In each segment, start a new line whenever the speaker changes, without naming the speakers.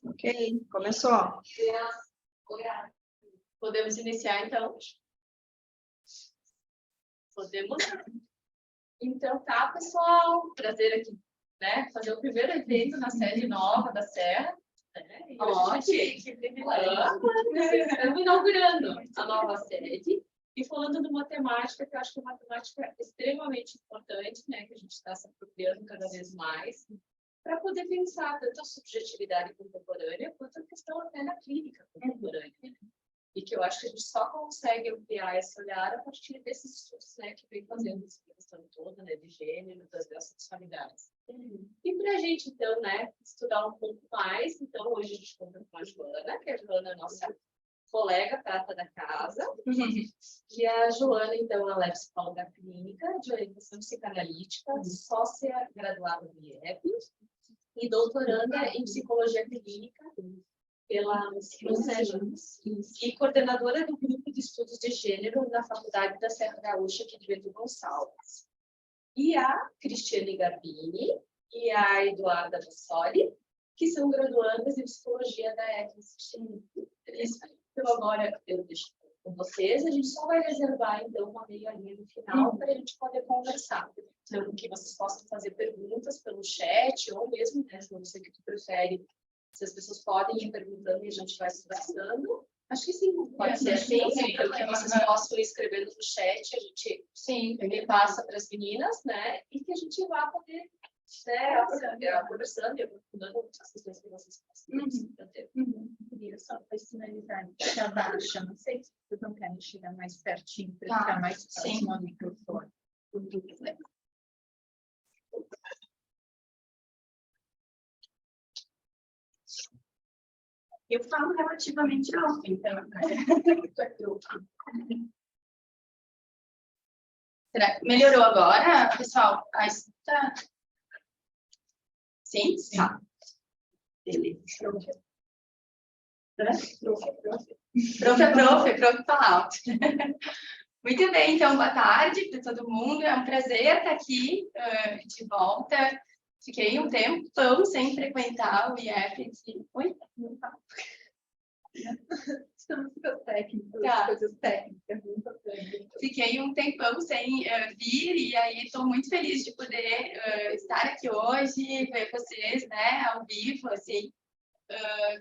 Ok, começou.
Podemos iniciar, então? Podemos? Então tá, pessoal. Prazer aqui, né? Fazer o primeiro evento na sede nova da Serra. Ótimo, que privilégio. Estamos inaugurando a nova sede e falando de uma temática que eu acho que é uma temática extremamente importante, né? Que a gente está se apropriando cada vez mais, para poder pensar tanto a subjetividade contemporânea quanto a questão até na clínica contemporânea. E que eu acho que a gente só consegue ampliar esse olhar a partir desses estudos, né, que vem fazendo essa questão toda, né, de gênero, das sexualidades. E para a gente, então, né, estudar um pouco mais, então, hoje a gente conta com a Joana, que a Joana é a nossa colega prata da casa. E a Joana, então, ela é psicóloga clínica de orientação psicanalítica, sócia graduada do IEP e doutoranda em psicologia clínica pela e coordenadora do grupo de estudos de gênero na Faculdade da Serra Gaúcha, aqui de Bento Gonçalves. E a Cristiane Garbini e a Eduarda Bossoli, que são graduandas em psicologia da EFSC. Então, agora eu deixo com vocês, a gente só vai reservar, então, uma meia linha no final para a gente poder conversar. Então, que vocês possam fazer perguntas pelo chat, ou mesmo, né, se você que tu prefere, se as pessoas podem ir perguntando e a gente vai conversando. Acho que sim, pode ser assim, então que vocês possam ir escrevendo no chat, a gente ele passa para as meninas, né, e que a gente vá poder, né, conversando e aprofundando as questões que vocês possam ter.
Queria só para sinalizar que abaixa, não sei se vocês não querem chegar mais pertinho para ficar mais próximo ao microfone. Eu falo relativamente alto, então. Será que melhorou agora, pessoal? A escuta? Sim? Tá. Beleza. Profe, fala alto. Muito bem, então, boa tarde para todo mundo. É um prazer estar aqui de volta. Fiquei um tempão sem frequentar o IEP. Oi? Não tá. Estamos técnicas, coisas técnicas. Fiquei um tempão sem vir e aí estou muito feliz de poder estar aqui hoje, ver vocês, né, ao vivo, assim.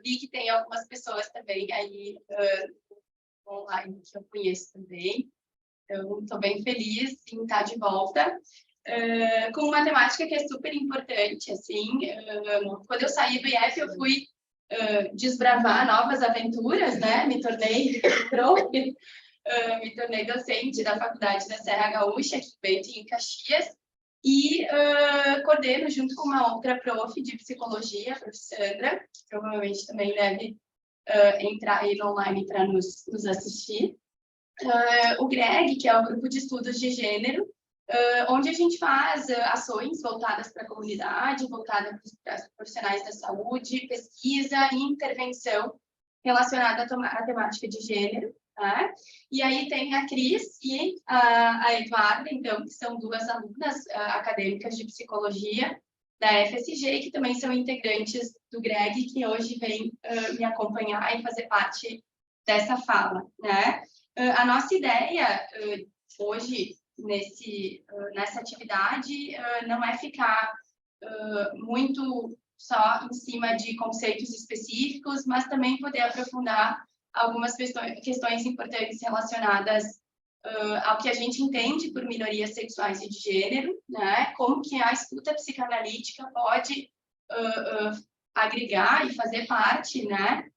Vi que tem algumas pessoas também aí online que eu conheço também. Então, estou bem feliz em estar de volta. Com uma temática que é super importante, assim, quando eu saí do IEF, eu fui desbravar novas aventuras, né, me tornei prof, me tornei docente da Faculdade da Serra Gaúcha, aqui em Caxias, e coordeno junto com uma outra prof de psicologia, a prof. Sandra, que provavelmente também deve entrar aí no online para nos assistir. O GREG, que é o Grupo de Estudos de Gênero, onde a gente faz ações voltadas para a comunidade, voltadas para os profissionais da saúde, pesquisa e intervenção relacionada à temática de gênero. Tá? E aí tem a Cris e a Eduarda, então, que são duas alunas acadêmicas de psicologia da FSG, que também são integrantes do GREG, que hoje vem me acompanhar e fazer parte dessa fala. Né? A nossa ideia hoje, nessa atividade, não é ficar muito só em cima de conceitos específicos, mas também poder aprofundar algumas questões importantes relacionadas ao que a gente entende por minorias sexuais e de gênero, né? Como que a escuta psicanalítica pode agregar e fazer parte, né?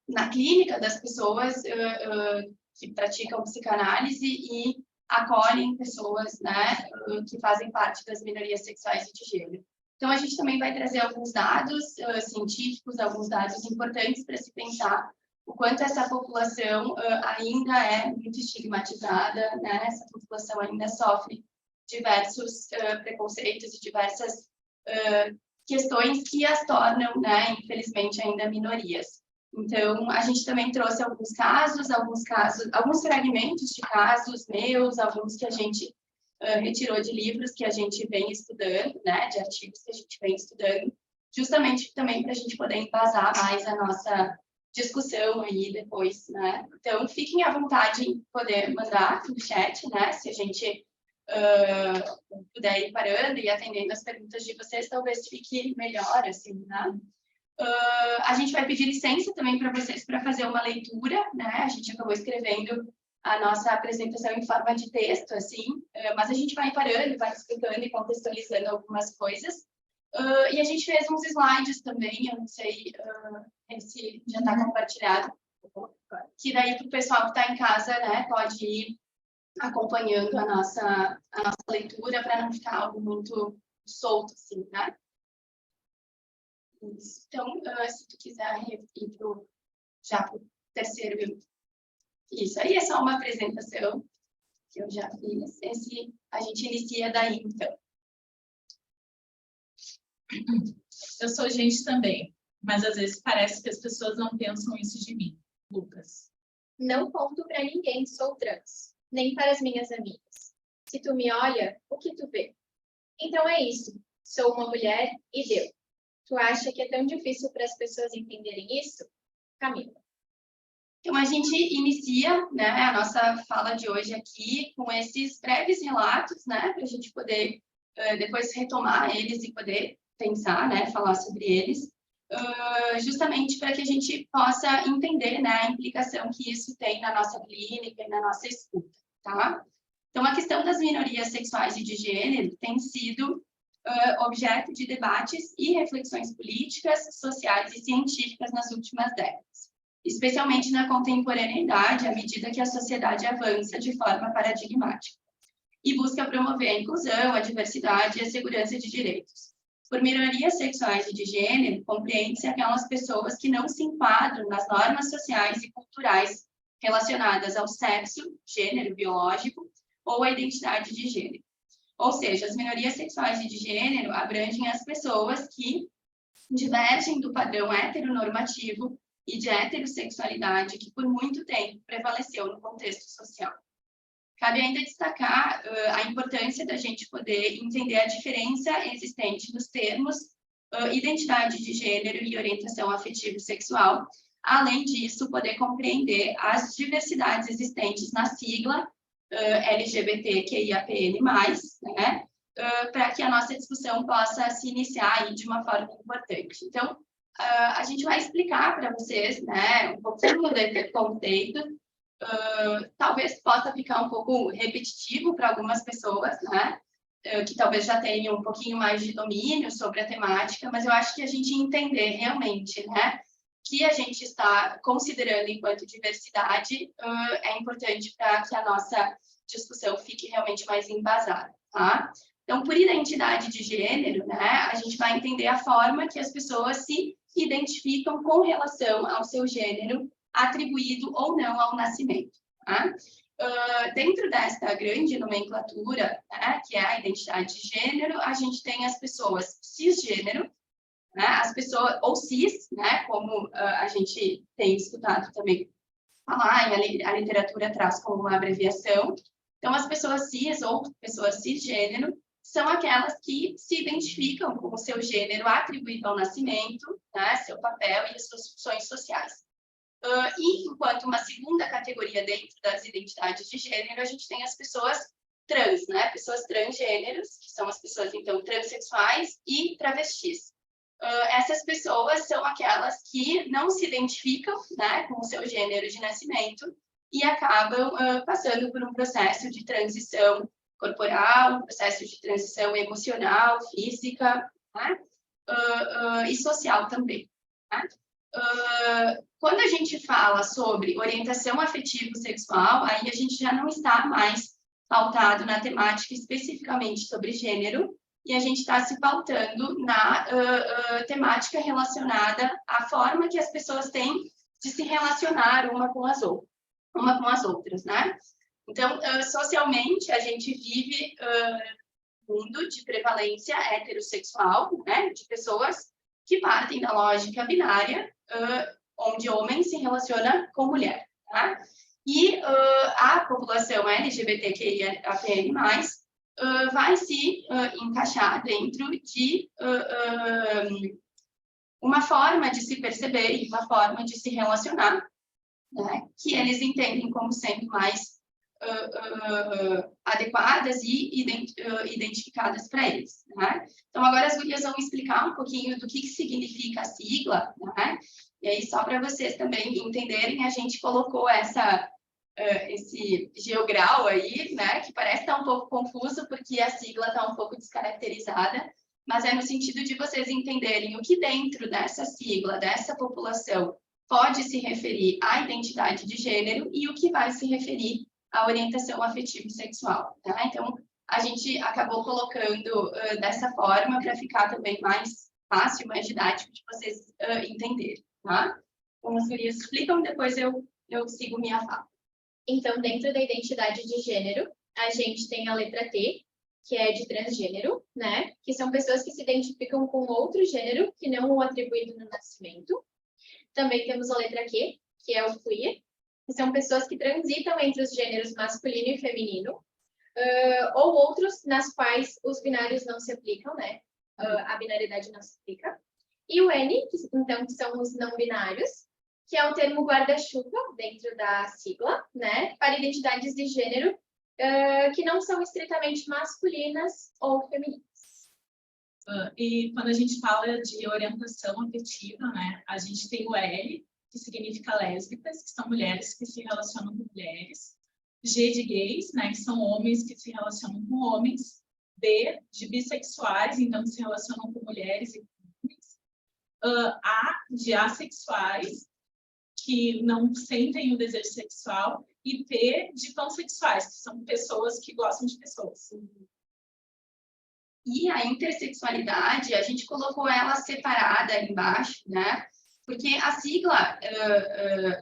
Na clínica das pessoas que praticam psicanálise e acolhem pessoas, né, que fazem parte das minorias sexuais e de gênero. Então, a gente também vai trazer alguns dados científicos, alguns dados importantes para se pensar o quanto essa população ainda é muito estigmatizada, né? Essa população ainda sofre diversos preconceitos e diversas questões que as tornam, né, infelizmente, ainda minorias. Então, a gente também trouxe alguns fragmentos de casos meus, alguns que a gente retirou de livros que a gente vem estudando, né, de artigos que a gente vem estudando, justamente também para a gente poder embasar mais a nossa discussão aí depois, né? Então, fiquem à vontade em poder mandar no chat, né? Se a gente puder ir parando e atendendo as perguntas de vocês, talvez fique melhor, assim, né? A gente vai pedir licença também para vocês para fazer uma leitura, né? A gente acabou escrevendo a nossa apresentação em forma de texto, assim, mas a gente vai parando, vai explicando e contextualizando algumas coisas. E a gente fez uns slides também, eu não sei se já está compartilhado, que daí para o pessoal que está em casa, né, pode ir acompanhando a nossa leitura para não ficar algo muito solto, assim, né? Isso. Então, se tu quiser ir já para o terceiro, isso aí é só uma apresentação que eu já fiz, a gente inicia daí, então.
Eu sou gente também, mas às vezes parece que as pessoas não pensam isso de mim. Lucas.
Não conto para ninguém que sou trans, nem para as minhas amigas. Se tu me olha, o que tu vê? Então é isso, sou uma mulher e deu. Tu acha que é tão difícil para as pessoas entenderem isso? Camila.
Então, a gente inicia, né, a nossa fala de hoje aqui com esses breves relatos, né, para a gente poder depois retomar eles e poder pensar, né, falar sobre eles, justamente para que a gente possa entender, né, a implicação que isso tem na nossa clínica e na nossa escuta, tá? Então, a questão das minorias sexuais e de gênero tem sido objeto de debates e reflexões políticas, sociais e científicas nas últimas décadas, especialmente na contemporaneidade, à medida que a sociedade avança de forma paradigmática e busca promover a inclusão, a diversidade e a segurança de direitos. Por minorias sexuais e de gênero, compreende-se aquelas pessoas que não se enquadram nas normas sociais e culturais relacionadas ao sexo, gênero biológico ou à identidade de gênero. Ou seja, as minorias sexuais e de gênero abrangem as pessoas que divergem do padrão heteronormativo e de heterossexualidade que por muito tempo prevaleceu no contexto social. Cabe ainda destacar a importância da gente poder entender a diferença existente nos termos identidade de gênero e orientação afetivo-sexual, além disso, poder compreender as diversidades existentes na sigla LGBTQIAPN+, né, para que a nossa discussão possa se iniciar aí de uma forma importante. Então, a gente vai explicar para vocês, né, um pouquinho desse conceito. Talvez possa ficar um pouco repetitivo para algumas pessoas, né, que talvez já tenham um pouquinho mais de domínio sobre a temática, mas eu acho que a gente entender realmente, né, que a gente está considerando enquanto diversidade é importante para que a nossa discussão fique realmente mais embasada, tá? Então, por identidade de gênero, né, a gente vai entender a forma que as pessoas se identificam com relação ao seu gênero atribuído ou não ao nascimento, tá? Dentro desta grande nomenclatura, né, que é a identidade de gênero, a gente tem as pessoas cisgênero, né, as pessoas, ou cis, né, como a gente tem escutado também falar, e a literatura traz como uma abreviação. Então, as pessoas cis ou pessoas cisgênero são aquelas que se identificam com o seu gênero atribuído ao nascimento, né, seu papel e as suas funções sociais. E, enquanto uma segunda categoria dentro das identidades de gênero, a gente tem as pessoas trans, né, pessoas transgêneros, que são as pessoas, então, transexuais e travestis. Essas pessoas são aquelas que não se identificam, né, com o seu gênero de nascimento e acabam passando por um processo de transição corporal, um processo de transição emocional, física, né, e social também. Né? Quando a gente fala sobre orientação afetivo-sexual, aí a gente já não está mais pautado na temática especificamente sobre gênero, e a gente está se pautando na temática relacionada à forma que as pessoas têm de se relacionar uma com as outras, né? Então, socialmente, a gente vive um mundo de prevalência heterossexual, né? De pessoas que partem da lógica binária, onde homem se relaciona com mulher, tá? E a população LGBTQIAPN+, vai se encaixar dentro de uma forma de se perceber e uma forma de se relacionar, né, que eles entendem como sendo mais adequadas e identificadas para eles, né? Então, agora as gurias vão explicar um pouquinho do que significa a sigla, né? E aí, só para vocês também entenderem, a gente colocou esse geograu aí, né, que parece estar um pouco confuso, porque a sigla está um pouco descaracterizada, mas é no sentido de vocês entenderem o que dentro dessa sigla, dessa população, pode se referir à identidade de gênero e o que vai se referir à orientação afetivo-sexual, tá? Então, a gente acabou colocando dessa forma para ficar também mais fácil, mais didático de vocês entenderem, tá? Então, as gurias explicam, depois eu sigo minha fala.
Então, dentro da identidade de gênero, a gente tem a letra T, que é de transgênero, né? Que são pessoas que se identificam com outro gênero que não o atribuído no nascimento. Também temos a letra Q, que é o queer, que são pessoas que transitam entre os gêneros masculino e feminino, ou outros nas quais os binários não se aplicam, né? A binariedade não se aplica. E o N, então, que são os não binários, que é o termo guarda-chuva dentro da sigla, né? Para identidades de gênero que não são estritamente masculinas ou femininas.
E quando a gente fala de orientação afetiva, né, a gente tem o L, que significa lésbicas, que são mulheres que se relacionam com mulheres. G de gays, né, que são homens que se relacionam com homens. B de bissexuais, então que se relacionam com mulheres e com homens. A de assexuais, que não sentem o desejo sexual. E P de pansexuais, que são pessoas que gostam de pessoas.
E a intersexualidade, a gente colocou ela separada ali embaixo, né? Porque a sigla,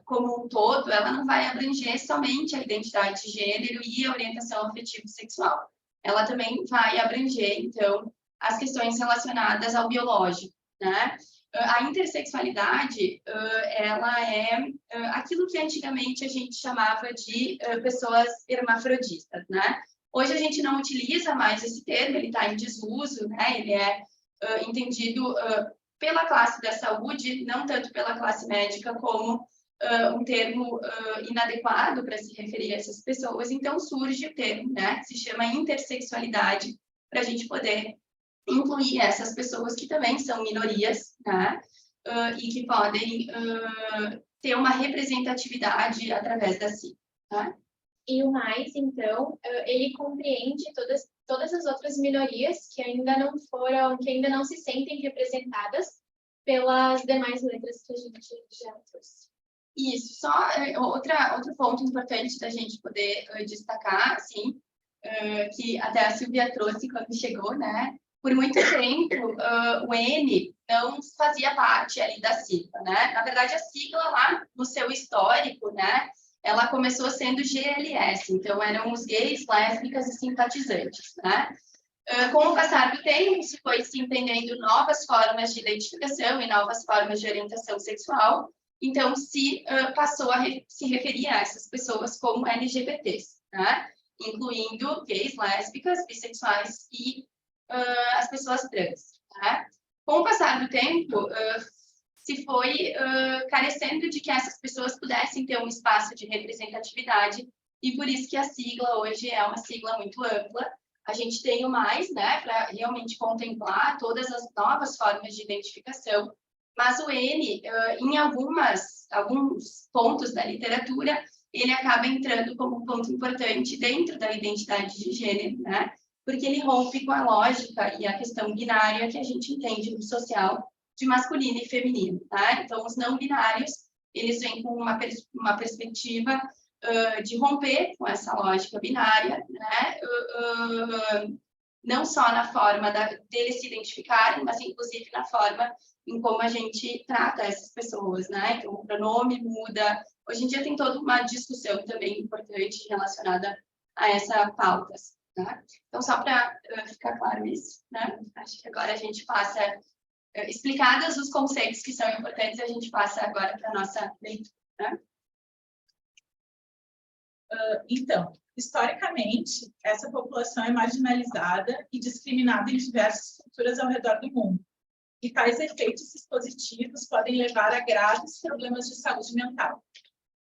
como um todo, ela não vai abranger somente a identidade de gênero e a orientação afetivo-sexual. Ela também vai abranger, então, as questões relacionadas ao biológico, né? A intersexualidade, ela é aquilo que antigamente a gente chamava de pessoas hermafroditas, né? Hoje a gente não utiliza mais esse termo, ele está em desuso, né? Ele é entendido pela classe da saúde, não tanto pela classe médica, como um termo inadequado para se referir a essas pessoas. Então surge o termo, né? Que se chama intersexualidade, para a gente poder incluir essas pessoas que também são minorias, né? E que podem ter uma representatividade através da sigla, tá?
E o mais, então, ele compreende todas as outras minorias que ainda não se sentem representadas pelas demais letras que a gente já trouxe.
Isso, só outro ponto importante da gente poder destacar, assim, que até a Silvia trouxe quando chegou, né? Por muito tempo, o N não fazia parte ali da sigla, né? Na verdade, a sigla lá no seu histórico, né? Ela começou sendo GLS, então eram os gays, lésbicas e simpatizantes, né? Com o passar do tempo, se foi se entendendo novas formas de identificação e novas formas de orientação sexual, então se passou a se referir a essas pessoas como LGBTs, né? Incluindo gays, lésbicas, bissexuais e as pessoas trans, né? Com o passar do tempo, se foi carecendo de que essas pessoas pudessem ter um espaço de representatividade, e por isso que a sigla hoje é uma sigla muito ampla. A gente tem o mais, né, para realmente contemplar todas as novas formas de identificação, mas o N, em alguns pontos da literatura, ele acaba entrando como um ponto importante dentro da identidade de gênero, né? Porque ele rompe com a lógica e a questão binária que a gente entende no social de masculino e feminino, tá? Então, os não binários, eles vêm com uma perspectiva de romper com essa lógica binária, né? Não só na forma deles se identificarem, mas inclusive na forma em como a gente trata essas pessoas, né? Então, o pronome muda. Hoje em dia tem toda uma discussão também importante relacionada a essa pauta, tá? Então, só para ficar claro isso, né? Acho que agora a gente passa, explicados os conceitos que são importantes, a gente passa agora para a nossa leitura, né?
Então, historicamente, essa população é marginalizada e discriminada em diversas culturas ao redor do mundo.
e tais efeitos expositivos podem levar a graves problemas de saúde mental.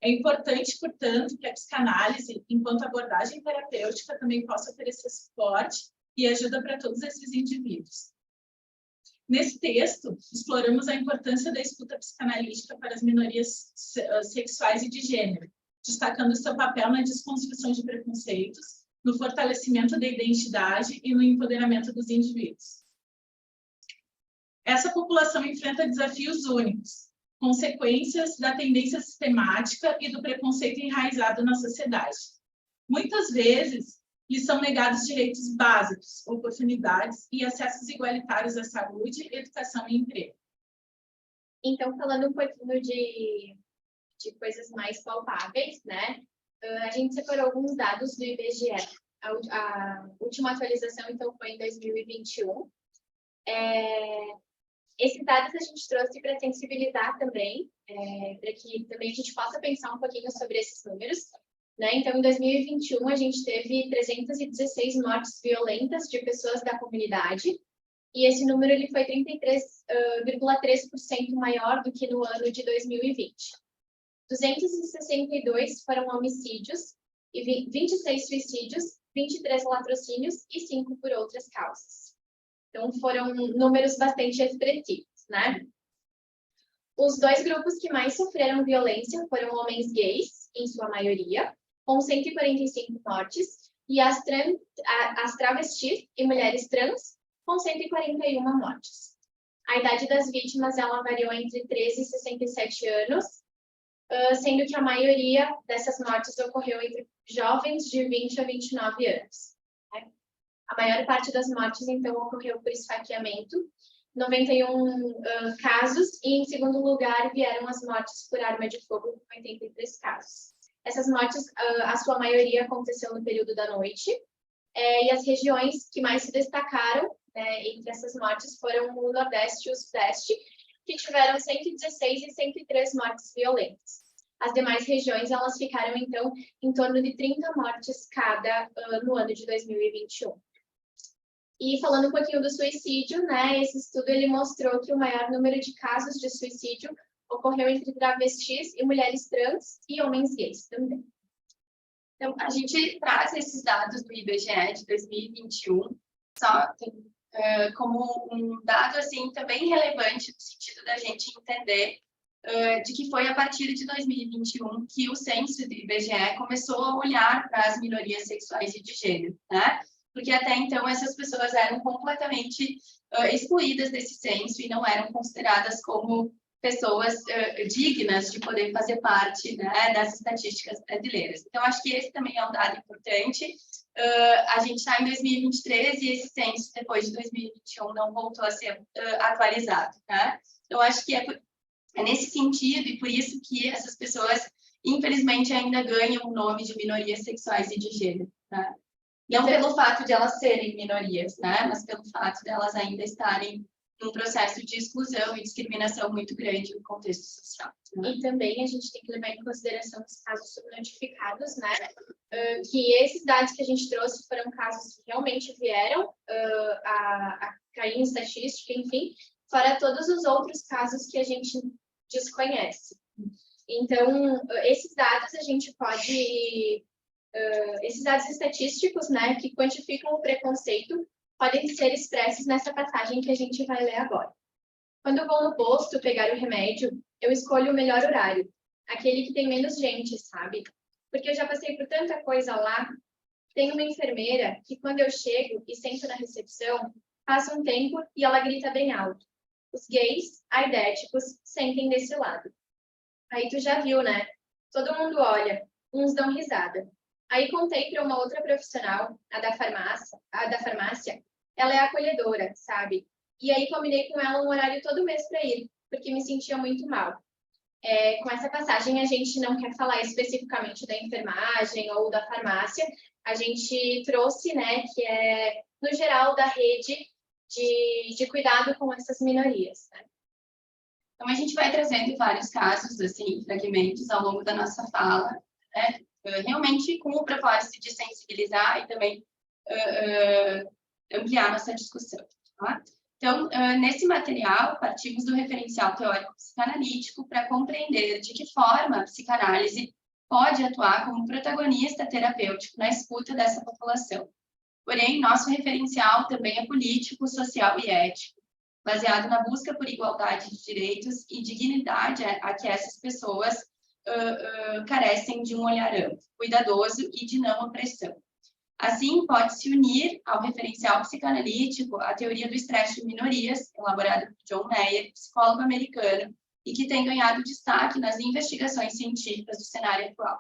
É importante, portanto, que a psicanálise, enquanto abordagem terapêutica, também possa oferecer suporte e ajuda para todos esses indivíduos. Nesse texto, exploramos a importância da escuta psicanalítica para as minorias sexuais e de gênero, destacando seu papel na desconstrução de preconceitos, no fortalecimento da identidade e no empoderamento dos indivíduos. Essa população enfrenta desafios únicos, consequências da tendência sistemática e do preconceito enraizado na sociedade. Muitas vezes, lhes são negados direitos básicos, oportunidades e acessos igualitários à saúde, educação e emprego.
Então, falando um pouquinho de coisas mais palpáveis, né? A gente separou alguns dados do IBGE. A última atualização, então, foi em 2021. Esses dados a gente trouxe para sensibilizar também, para que também a gente possa pensar um pouquinho sobre esses números. Né? Então, em 2021, a gente teve 316 mortes violentas de pessoas da comunidade, e esse número ele foi 33,3% maior do que no ano de 2020. 262 foram homicídios, e 26 suicídios, 23 latrocínios e 5 por outras causas. Então, foram números bastante expressivos, né? Os dois grupos que mais sofreram violência foram homens gays, em sua maioria, com 145 mortes, e as travestis e mulheres trans, com 141 mortes. A idade das vítimas ela variou entre 13 e 67 anos, sendo que a maioria dessas mortes ocorreu entre jovens de 20 a 29 anos. Né? A maior parte das mortes, então, ocorreu por esfaqueamento, 91 casos, e em segundo lugar vieram as mortes por arma de fogo, com 83 casos. Essas mortes, a sua maioria aconteceu no período da noite, e as regiões que mais se destacaram entre essas mortes foram o Nordeste e o Sudeste, que tiveram 116 e 103 mortes violentas. As demais regiões, elas ficaram, então, em torno de 30 mortes cada no ano de 2021. E falando um pouquinho do suicídio, né, esse estudo ele mostrou que o maior número de casos de suicídio ocorreu entre travestis e mulheres trans e homens gays também.
Então, a gente traz esses dados do IBGE de 2021, só como um dado assim também relevante no sentido da gente entender de que foi a partir de 2021 que o censo do IBGE começou a olhar para as minorias sexuais e de gênero, né? Porque até então essas pessoas eram completamente excluídas desse censo e não eram consideradas como pessoas dignas de poder fazer parte, né, das estatísticas brasileiras. Então, acho que esse também é um dado importante. A gente está em 2023 e esse censo, depois de 2021, não voltou a ser atualizado. Né? Então, acho que é nesse sentido e por isso que essas pessoas, infelizmente, ainda ganham o nome de minorias sexuais e de gênero. Né? Não pelo fato de elas serem minorias, né? Mas pelo fato de elas ainda estarem num processo de exclusão e discriminação muito grande no contexto social. Né?
E também a gente tem que levar em consideração os casos subnotificados, né? Que esses dados que a gente trouxe foram casos que realmente vieram a cair em estatística, enfim, fora todos os outros casos que a gente desconhece. Então, esses dados a gente pode... esses dados estatísticos, né, que quantificam o preconceito, podem ser expressos nessa passagem que a gente vai ler agora. Quando eu vou no posto pegar o remédio, eu escolho o melhor horário, aquele que tem menos gente, sabe? Porque eu já passei por tanta coisa lá. Tem uma enfermeira que, quando eu chego e sento na recepção, passa um tempo e ela grita bem alto. Os gays, aidéticos, sentem desse lado. Aí tu já viu, né? Todo mundo olha, uns dão risada. Aí contei para uma outra profissional, a da farmácia, ela é acolhedora, sabe? E aí combinei com ela um horário todo mês para ir, porque me sentia muito mal. Com essa passagem, a gente não quer falar especificamente da enfermagem ou da farmácia, a gente trouxe, né, que é, no geral, da rede de cuidado com essas minorias, né?
Então, a gente vai trazendo vários casos, assim, fragmentos ao longo da nossa fala, né? Realmente com o propósito de sensibilizar e também ampliar nossa discussão. Tá? Então, Nesse material, partimos do referencial teórico psicanalítico para compreender de que forma a psicanálise pode atuar como protagonista terapêutico na escuta dessa população. Porém, nosso referencial também é político, social e ético, baseado na busca por igualdade de direitos e dignidade a que essas pessoas carecem de um olhar amplo, cuidadoso e de não opressão. Assim, pode-se unir ao referencial psicanalítico a teoria do estresse de minorias, elaborada por John Mayer, psicólogo americano, e que tem ganhado destaque nas investigações científicas do cenário atual.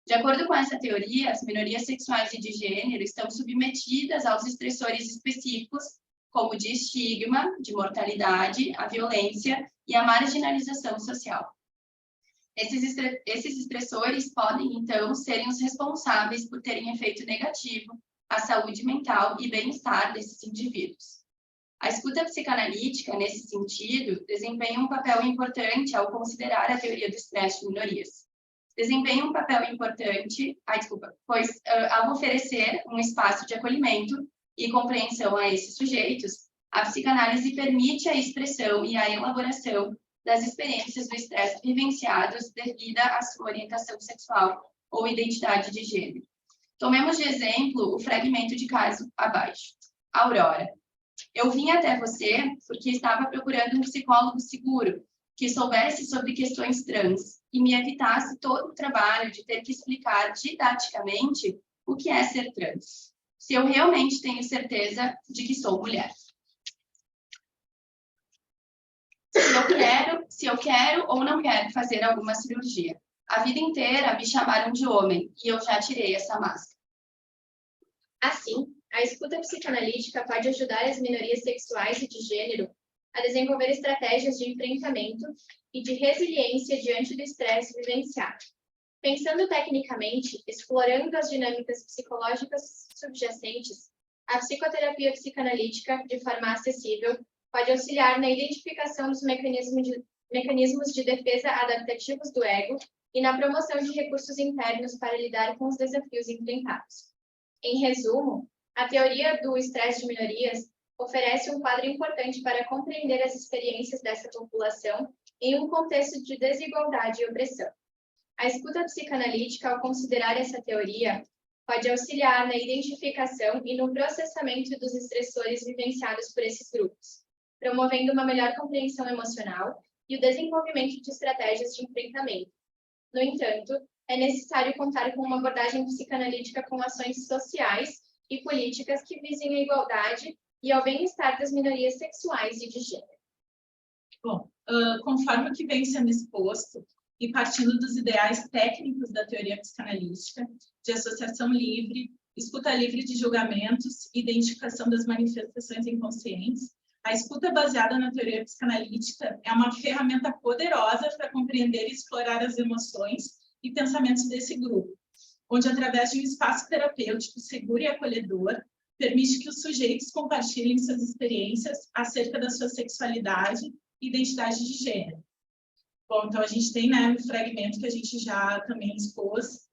De acordo com essa teoria, as minorias sexuais e de gênero estão submetidas aos estressores específicos, como de estigma, de mortalidade, a violência e a marginalização social. Esses estressores podem, então, serem os responsáveis por terem efeito negativo à saúde mental e bem-estar desses indivíduos. A escuta psicanalítica, nesse sentido, desempenha um papel importante ao considerar a teoria do estresse de minorias. Desempenha um papel importante, pois ao oferecer um espaço de acolhimento e compreensão a esses sujeitos, a psicanálise permite a expressão e a elaboração das experiências do estresse vivenciados devido à sua orientação sexual ou identidade de gênero. Tomemos de exemplo o fragmento de caso abaixo. Aurora. Eu vim até você porque estava procurando um psicólogo seguro que soubesse sobre questões trans e me evitasse todo o trabalho de ter que explicar didaticamente o que é ser trans, se eu realmente tenho certeza de que sou mulher. Se eu quero ou não quero fazer alguma cirurgia. A vida inteira me chamaram de homem e eu já tirei essa máscara.
Assim, a escuta psicanalítica pode ajudar as minorias sexuais e de gênero a desenvolver estratégias de enfrentamento e de resiliência diante do estresse vivenciado. Pensando tecnicamente, explorando as dinâmicas psicológicas subjacentes, a psicoterapia psicanalítica, de forma acessível, pode auxiliar na identificação dos mecanismos de defesa adaptativos do ego e na promoção de recursos internos para lidar com os desafios enfrentados. Em resumo, a teoria do estresse de minorias oferece um quadro importante para compreender as experiências dessa população em um contexto de desigualdade e opressão. A escuta psicanalítica, ao considerar essa teoria, pode auxiliar na identificação e no processamento dos estressores vivenciados por esses grupos, promovendo uma melhor compreensão emocional e o desenvolvimento de estratégias de enfrentamento. No entanto, é necessário contar com uma abordagem psicanalítica com ações sociais e políticas que visem a igualdade e ao bem-estar das minorias sexuais e de gênero.
Bom, conforme o que vem sendo exposto, e partindo dos ideais técnicos da teoria psicanalítica, de associação livre, escuta livre de julgamentos, identificação das manifestações inconscientes, a escuta baseada na teoria psicanalítica é uma ferramenta poderosa para compreender e explorar as emoções e pensamentos desse grupo, onde, através de um espaço terapêutico seguro e acolhedor, permite que os sujeitos compartilhem suas experiências acerca da sua sexualidade e identidade de gênero. Bom, então a gente tem, né, um fragmento que a gente já também expôs,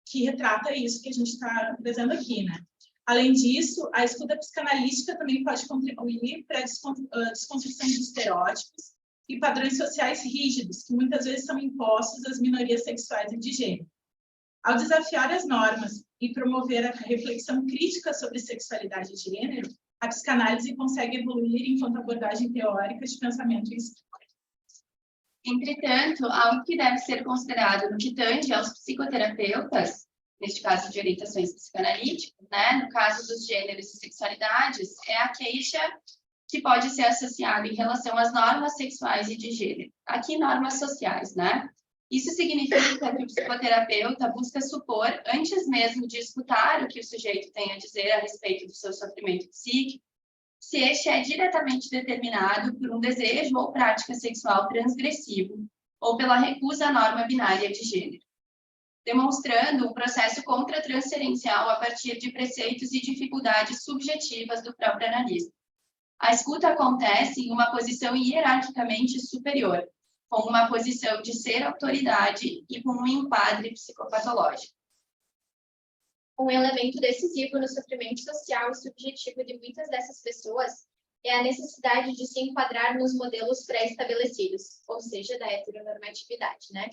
que retrata isso que a gente está trazendo aqui, né? Além disso, a escuta psicanalítica também pode contribuir para a desconstrução de estereótipos e padrões sociais rígidos, que muitas vezes são impostos às minorias sexuais e de gênero. Ao desafiar as normas e promover a reflexão crítica sobre sexualidade e gênero, a psicanálise consegue evoluir enquanto abordagem teórica de pensamento e escuta.
Entretanto, algo que deve ser considerado no que tange aos psicoterapeutas, neste caso de orientações psicanalíticas, né, no caso dos gêneros e sexualidades, é a queixa que pode ser associada em relação às normas sexuais e de gênero. Aqui, normas sociais, né? Isso significa que o psicoterapeuta busca supor, antes mesmo de escutar o que o sujeito tem a dizer a respeito do seu sofrimento psíquico, se este é diretamente determinado por um desejo ou prática sexual transgressivo, ou pela recusa à norma binária de gênero, demonstrando um processo contratransferencial a partir de preceitos e dificuldades subjetivas do próprio analista. A escuta acontece em uma posição hierarquicamente superior, com uma posição de ser autoridade e com um enquadre psicopatológico.
Um elemento decisivo no sofrimento social e subjetivo de muitas dessas pessoas é a necessidade de se enquadrar nos modelos pré-estabelecidos, ou seja, da heteronormatividade, né?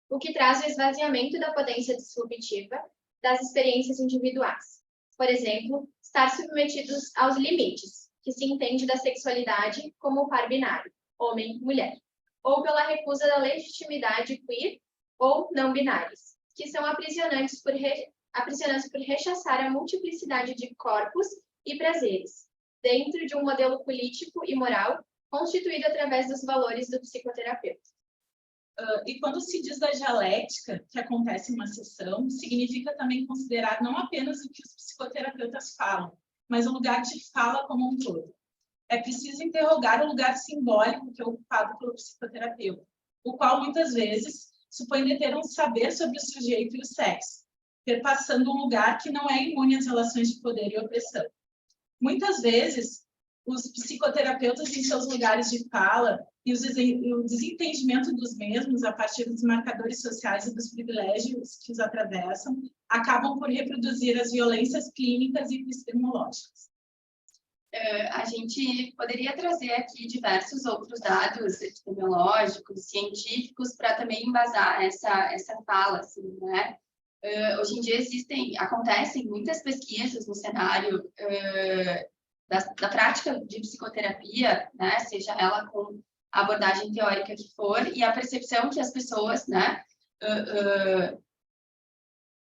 O que traz o esvaziamento da potência disruptiva das experiências individuais. Por exemplo, estar submetidos aos limites, que se entende da sexualidade como o par binário, homem-mulher, ou pela recusa da legitimidade queer ou não binários, que são aprisionantes por rechaçar a multiplicidade de corpos e prazeres, dentro de um modelo político e moral constituído através dos valores do psicoterapeuta.
E quando se diz da dialética que acontece em uma sessão, significa também considerar não apenas o que os psicoterapeutas falam, mas o lugar de fala como um todo. É preciso interrogar o lugar simbólico que é ocupado pelo psicoterapeuta, o qual muitas vezes supõe deter um saber sobre o sujeito e o sexo, perpassando um lugar que não é imune às relações de poder e opressão. Muitas vezes, os psicoterapeutas em seus lugares de fala e o desentendimento dos mesmos a partir dos marcadores sociais e dos privilégios que os atravessam, acabam por reproduzir as violências clínicas e epistemológicas.
A gente poderia trazer aqui diversos outros dados epidemiológicos, científicos, para também embasar essa fala, assim, né? Hoje em dia acontecem muitas pesquisas no cenário da prática de psicoterapia, né? Seja ela com a abordagem teórica que for, e a percepção que as pessoas, né,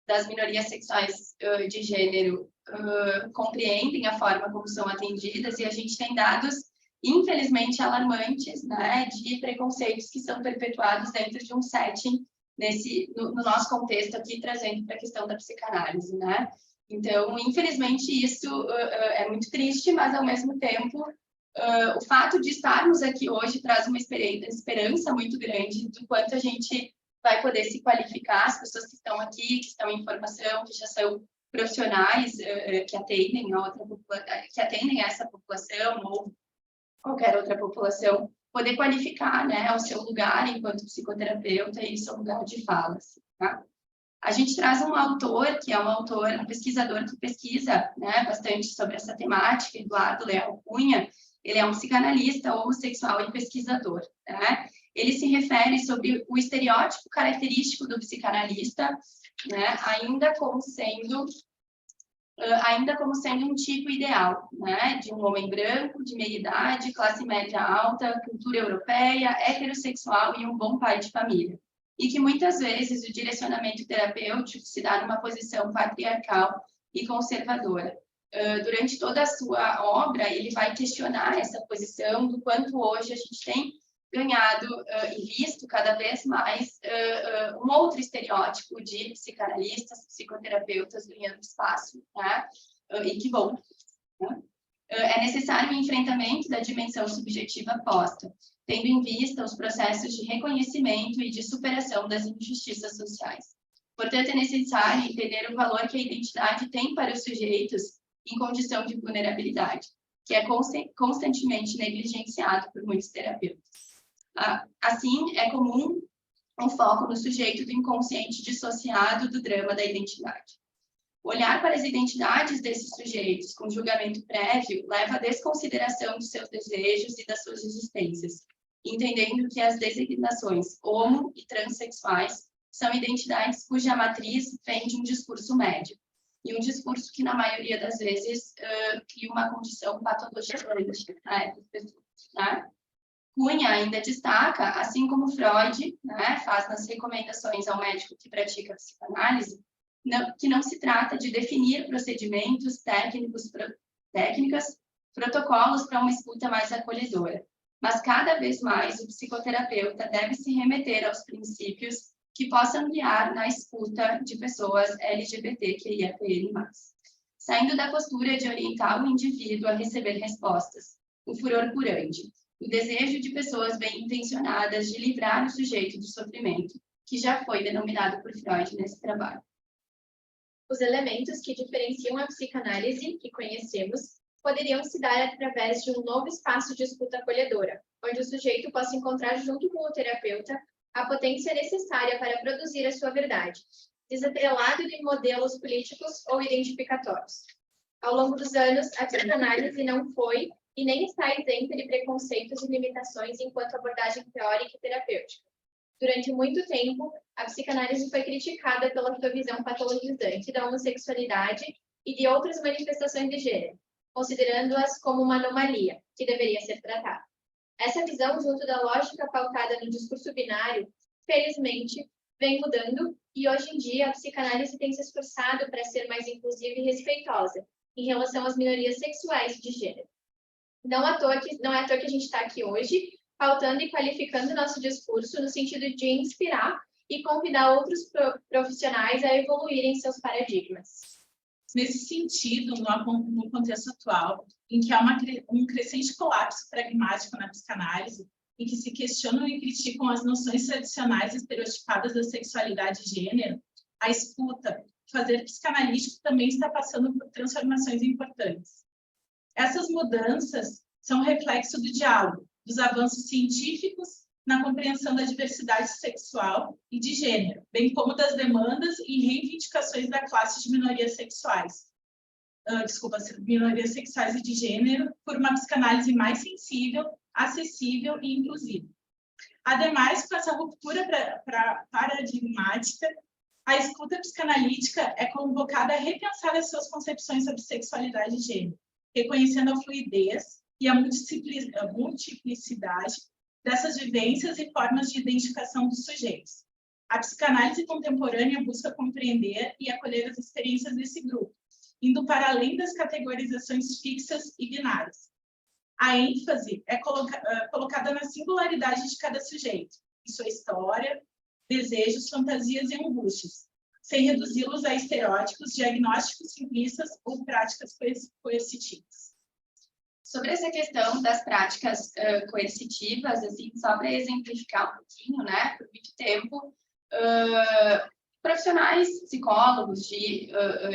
das minorias sexuais de gênero compreendem a forma como são atendidas, e a gente tem dados, infelizmente, alarmantes, né, de preconceitos que são perpetuados dentro de um setting, no nosso contexto aqui, trazendo para a questão da psicanálise, né? Então, infelizmente, isso é muito triste, mas, ao mesmo tempo, o fato de estarmos aqui hoje traz uma esperança muito grande do quanto a gente vai poder se qualificar, as pessoas que estão aqui, que estão em formação, que já são profissionais que atendem a essa população ou qualquer outra população, poder qualificar, né, o seu lugar enquanto psicoterapeuta e o seu lugar de fala. Assim, tá? A gente traz um autor, que é um pesquisador que pesquisa, né, bastante sobre essa temática, Eduardo Leal Cunha. Ele é um psicanalista homossexual e pesquisador, né? Ele se refere sobre o estereótipo característico do psicanalista, né, ainda como sendo um tipo ideal, né, de um homem branco, de meia idade, classe média alta, cultura europeia, heterossexual e um bom pai de família. E que muitas vezes o direcionamento terapêutico se dá numa posição patriarcal e conservadora. Durante toda a sua obra, ele vai questionar essa posição, do quanto hoje a gente tem ganhado e visto cada vez mais um outro estereótipo de psicanalistas, psicoterapeutas ganhando espaço, tá? E que bom. Né? É necessário o enfrentamento da dimensão subjetiva posta, tendo em vista os processos de reconhecimento e de superação das injustiças sociais. Portanto, é necessário entender o valor que a identidade tem para os sujeitos em condição de vulnerabilidade, que é constantemente negligenciado por muitos terapeutas. Assim, é comum um foco no sujeito do inconsciente dissociado do drama da identidade. Olhar para as identidades desses sujeitos com julgamento prévio leva à desconsideração dos seus desejos e das suas existências, entendendo que as designações homo e transexuais são identidades cuja matriz vem de um discurso médio, e um discurso que, na maioria das vezes, cria uma condição patologizante, né, das pessoas, né? Cunha ainda destaca, assim como Freud, né, faz nas recomendações ao médico que pratica psicanálise, que não se trata de definir procedimentos técnicas, protocolos para uma escuta mais acolhedora, mas cada vez mais o psicoterapeuta deve se remeter aos princípios que possam guiar na escuta de pessoas LGBTQIAPN+. Saindo da postura de orientar o indivíduo a receber respostas, o furor curante, o desejo de pessoas bem-intencionadas de livrar o sujeito do sofrimento, que já foi denominado por Freud nesse trabalho.
Os elementos que diferenciam a psicanálise que conhecemos poderiam se dar através de um novo espaço de escuta acolhedora, onde o sujeito possa encontrar junto com o terapeuta a potência necessária para produzir a sua verdade, desatrelado de modelos políticos ou identificatórios. Ao longo dos anos, a psicanálise não foi e nem está isenta de preconceitos e limitações enquanto abordagem teórica e terapêutica. Durante muito tempo, a psicanálise foi criticada pela sua visão patologizante da homossexualidade e de outras manifestações de gênero, considerando-as como uma anomalia, que deveria ser tratada. Essa visão, junto da lógica pautada no discurso binário, felizmente, vem mudando e hoje em dia a psicanálise tem se esforçado para ser mais inclusiva e respeitosa em relação às minorias sexuais e de gênero. Não é à toa que a gente está aqui hoje, pautando e qualificando nosso discurso no sentido de inspirar e convidar outros profissionais a evoluírem seus paradigmas.
Nesse sentido, no contexto atual, em que há um crescente colapso pragmático na psicanálise, em que se questionam e criticam as noções tradicionais e estereotipadas da sexualidade e gênero, a escuta, o fazer psicanalítico também está passando por transformações importantes. Essas mudanças são reflexo do diálogo, dos avanços científicos na compreensão da diversidade sexual e de gênero, bem como das demandas e reivindicações da classe de minorias sexuais. Minorias sexuais e de gênero, por uma psicanálise mais sensível, acessível e inclusiva. Ademais, com essa ruptura paradigmática, a escuta psicanalítica é convocada a repensar as suas concepções sobre sexualidade e gênero, reconhecendo a fluidez e a multiplicidade dessas vivências e formas de identificação dos sujeitos. A psicanálise contemporânea busca compreender e acolher as experiências desse grupo, indo para além das categorizações fixas e binárias. A ênfase é colocada na singularidade de cada sujeito, em sua história, desejos, fantasias e angústias, sem reduzi-los a estereótipos, diagnósticos simplistas ou práticas coercitivas.
Sobre essa questão das práticas coercitivas, assim, só para exemplificar um pouquinho, né? Por muito tempo, profissionais, psicólogos de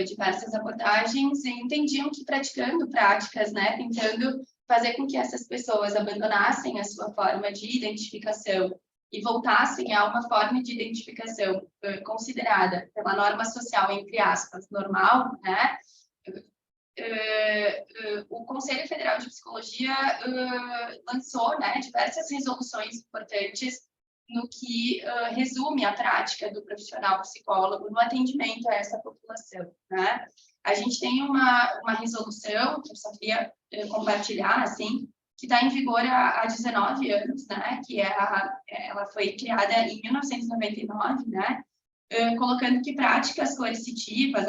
diversas abordagens entendiam que praticando práticas, né, tentando fazer com que essas pessoas abandonassem a sua forma de identificação e voltassem a uma forma de identificação considerada pela norma social, entre aspas, normal, né? O Conselho Federal de Psicologia lançou, né, diversas resoluções importantes no que resume a prática do profissional psicólogo no atendimento a essa população, né? A gente tem uma resolução que eu só queria compartilhar, assim, que está em vigor há 19 anos, né? Que ela foi criada em 1999, né? Colocando que práticas coercitivas,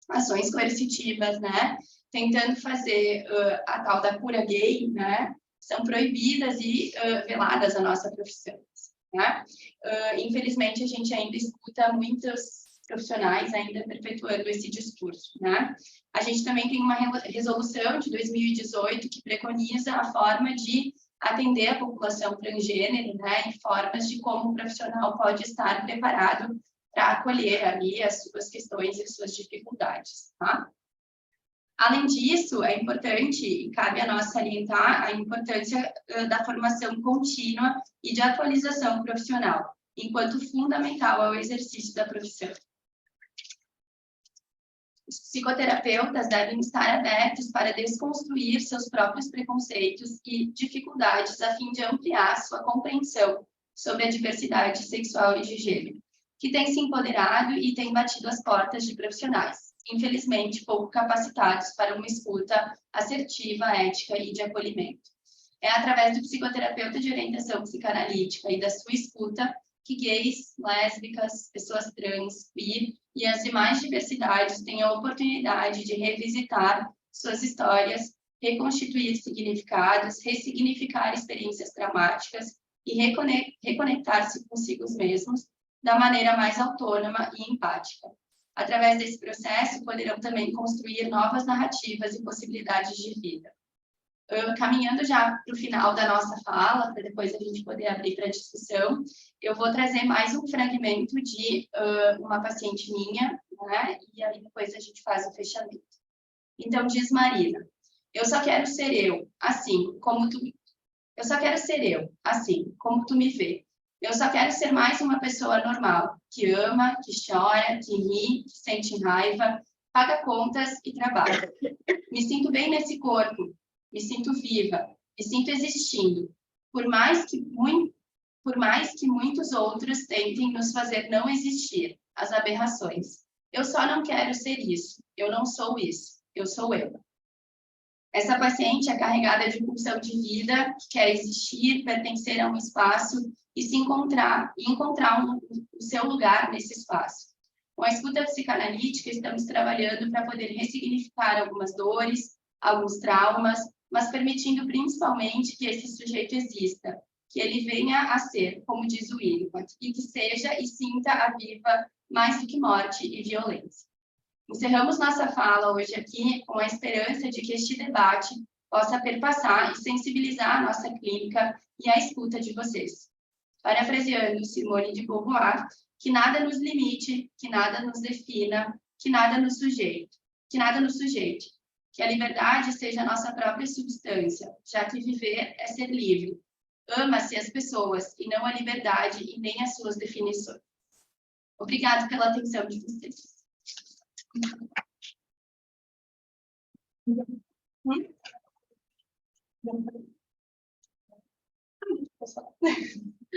ações coercitivas, né? Tentando fazer a tal da cura gay, né? São proibidas e veladas a nossa profissão, né? Infelizmente, a gente ainda escuta muitos profissionais ainda perpetuando esse discurso, né? A gente também tem uma resolução de 2018 que preconiza a forma de atender a população transgênero, né? E formas de como o profissional pode estar preparado para acolher ali as suas questões e as suas dificuldades, tá? Além disso, é importante, e cabe a nós salientar, a importância da formação contínua e de atualização profissional, enquanto fundamental ao exercício da profissão. Os psicoterapeutas devem estar abertos para desconstruir seus próprios preconceitos e dificuldades a fim de ampliar sua compreensão sobre a diversidade sexual e de gênero, que tem se empoderado e tem batido as portas de profissionais, infelizmente pouco capacitados para uma escuta assertiva, ética e de acolhimento. É através do psicoterapeuta de orientação psicanalítica e da sua escuta que gays, lésbicas, pessoas trans, queer e as demais diversidades têm a oportunidade de revisitar suas histórias, reconstituir significados, ressignificar experiências traumáticas e reconectar-se consigo mesmos da maneira mais autônoma e empática. Através desse processo, poderão também construir novas narrativas e possibilidades de vida. Caminhando já para o final da nossa fala, para depois a gente poder abrir para discussão, eu vou trazer mais um fragmento de uma paciente minha, né? E aí depois a gente faz o fechamento. Então, diz Marina: eu só quero ser eu, assim como tu... Eu só quero ser eu, assim como tu me vê. Eu só quero ser mais uma pessoa normal, que ama, que chora, que ri, que sente raiva, paga contas e trabalha. Me sinto bem nesse corpo, me sinto viva, me sinto existindo, por mais que muitos outros tentem nos fazer não existir, as aberrações. Eu só não quero ser isso, eu não sou isso, eu sou eu. Essa paciente é carregada de pulsão de vida, que quer existir, pertencer a um espaço e encontrar o seu lugar nesse espaço. Com a escuta psicanalítica, estamos trabalhando para poder ressignificar algumas dores, alguns traumas, mas permitindo principalmente que esse sujeito exista, que ele venha a ser, como diz o Winnicott, e que seja e sinta a viva mais do que morte e violência. Encerramos nossa fala hoje aqui com a esperança de que este debate possa perpassar e sensibilizar a nossa clínica e a escuta de vocês. Parafraseando Simone de Beauvoir, que nada nos limite, que nada nos defina, que nada nos sujeite, que a liberdade seja a nossa própria substância, já que viver é ser livre. Ama-se as pessoas e não a liberdade e nem as suas definições. Obrigada pela atenção de vocês.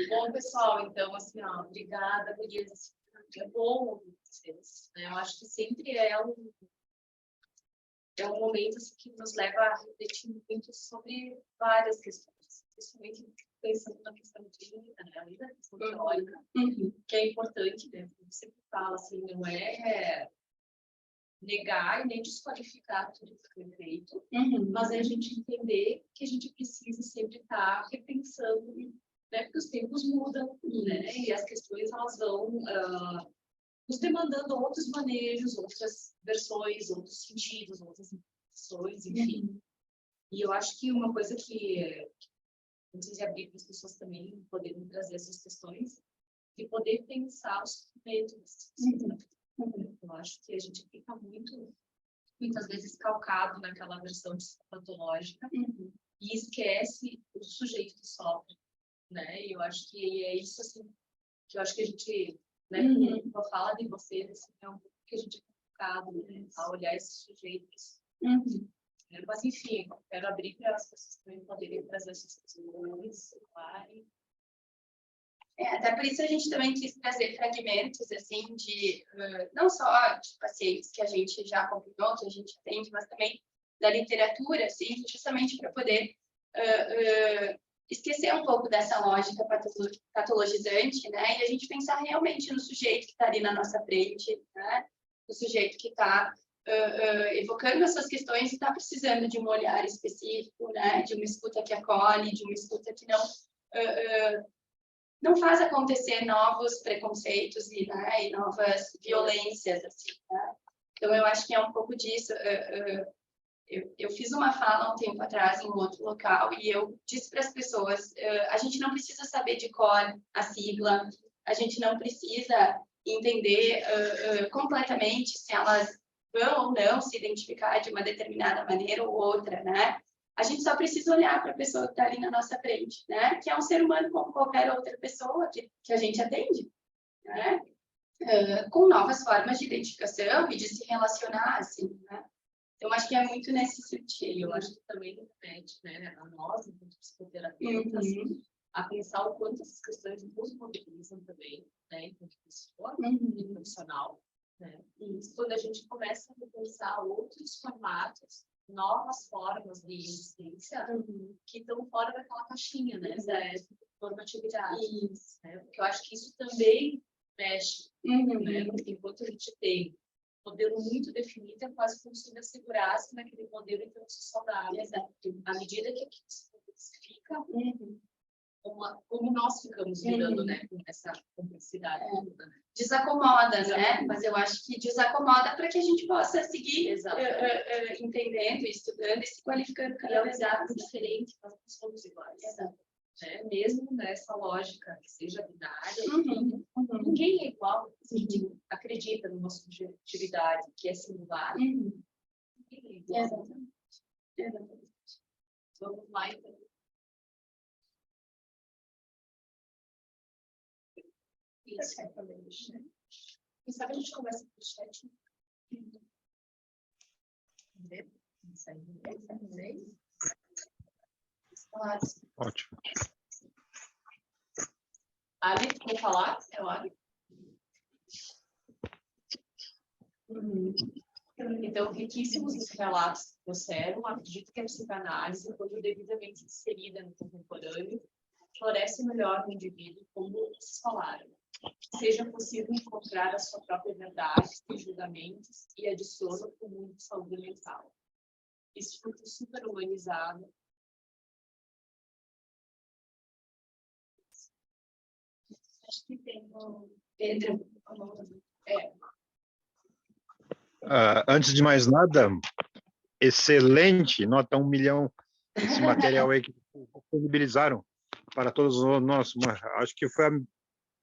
Bom, pessoal, então, assim, ó, obrigada, gurias. É bom ouvir vocês, né? Eu acho que sempre é um momento assim, que nos leva a refletir muito sobre várias questões, principalmente pensando na questão de vida, né? Ali na questão teórica, que é importante, né? Você sempre fala assim, não é negar e nem desqualificar tudo que foi feito, mas é a gente entender que a gente precisa sempre estar repensando, né? Porque os tempos mudam, né? E as questões elas vão nos demandando outros manejos, outras versões, outros sentidos, outras interpretações, enfim. E eu acho que uma coisa que precisa abrir para as pessoas também poderem trazer essas questões e poder pensar os métodos. Eu acho que a gente fica muitas vezes calcado naquela versão patológica e esquece o sujeito que sofre, né? E eu acho que é isso assim que eu acho que a gente, né? Com a fala de vocês, assim, é um pouco que a gente é focado, né, a olhar esses sujeitos. Mas enfim, quero abrir para as pessoas também poderem trazer essas questões,
até por isso a gente também quis trazer fragmentos, assim, de não só de pacientes que a gente já acompanhou, que a gente atende, mas também da literatura, assim, justamente para poder esquecer um pouco dessa lógica patologizante, né? E a gente pensar realmente no sujeito que está ali na nossa frente, né? O sujeito que está evocando essas questões e está precisando de um olhar específico, né? De uma escuta que acolhe, de uma escuta que não faz acontecer novos preconceitos e novas violências, assim, né? Então, eu acho que é um pouco disso. Eu fiz uma fala há um tempo atrás em um outro local e eu disse para as pessoas, a gente não precisa saber de cor a sigla, a gente não precisa entender completamente se elas vão ou não se identificar de uma determinada maneira ou outra, né? A gente só precisa olhar para a pessoa que está ali na nossa frente, né? Que é um ser humano como qualquer outra pessoa que a gente atende, né? Com novas formas de identificação e de se relacionar, assim, né? Então, acho que é muito nesse sentido.
eu acho que também remete, né, a nós, enquanto psicoterapeutas, a pensar o quanto essas questões nos mobilizam também, né, enquanto pessoa e profissional, né? E quando a gente começa a pensar outros formatos, novas formas de existência que estão fora daquela caixinha, né, da normatividade, né? Porque eu acho que isso também mexe, né? Porque enquanto a gente tem modelo muito definido, é quase como se assegurasse naquele modelo então se saudável. À medida que aquilo se complexifica, como nós ficamos lidando, né, com essa complexidade.
Desacomoda, né? Mas eu acho que desacomoda para que a gente possa seguir entendendo, estudando e se qualificando cada vez mais.
Diferente, mas não somos iguais. Né? Mesmo nessa lógica que seja binária, ninguém é igual. Se a gente acredita numa subjetividade que é singular, ninguém é igual.
Exatamente.
Vamos lá, então. Isso. Quem sabe a gente começa com o chat.
Ótimo.
Ali, quer falar? É o Ali. Então, riquíssimos os relatos que trouxeram. Acredito que a psicanálise, quando devidamente inserida no contemporâneo, floresce melhor no indivíduo, como vocês falaram. Seja possível encontrar a sua própria verdade, sem julgamentos, e adiciona o mundo de saúde mental. Isso foi super humanizado. Acho que tem o Pedro.
Antes de mais nada, excelente, nota 1 milhão, esse material aí que disponibilizaram para todos nós. Acho que foi,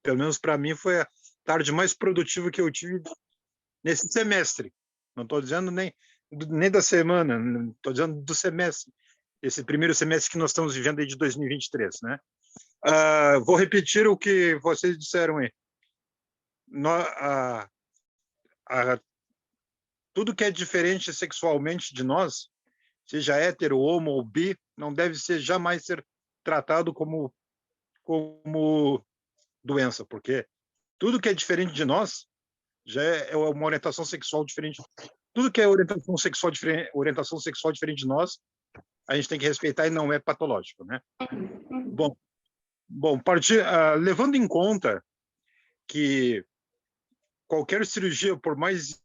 pelo menos para mim, foi a tarde mais produtiva que eu tive nesse semestre. Não estou dizendo nem da semana, estou dizendo do semestre, esse primeiro semestre que nós estamos vivendo aí de 2023, né? Vou repetir o que vocês disseram aí. Tudo que é diferente sexualmente de nós, seja hétero, homo ou bi, não deve jamais ser tratado como doença, porque tudo que é diferente de nós já é uma orientação sexual diferente. Tudo que é orientação sexual diferente de nós, a gente tem que respeitar e não é patológico, né? Bom, levando em conta que qualquer cirurgia, por mais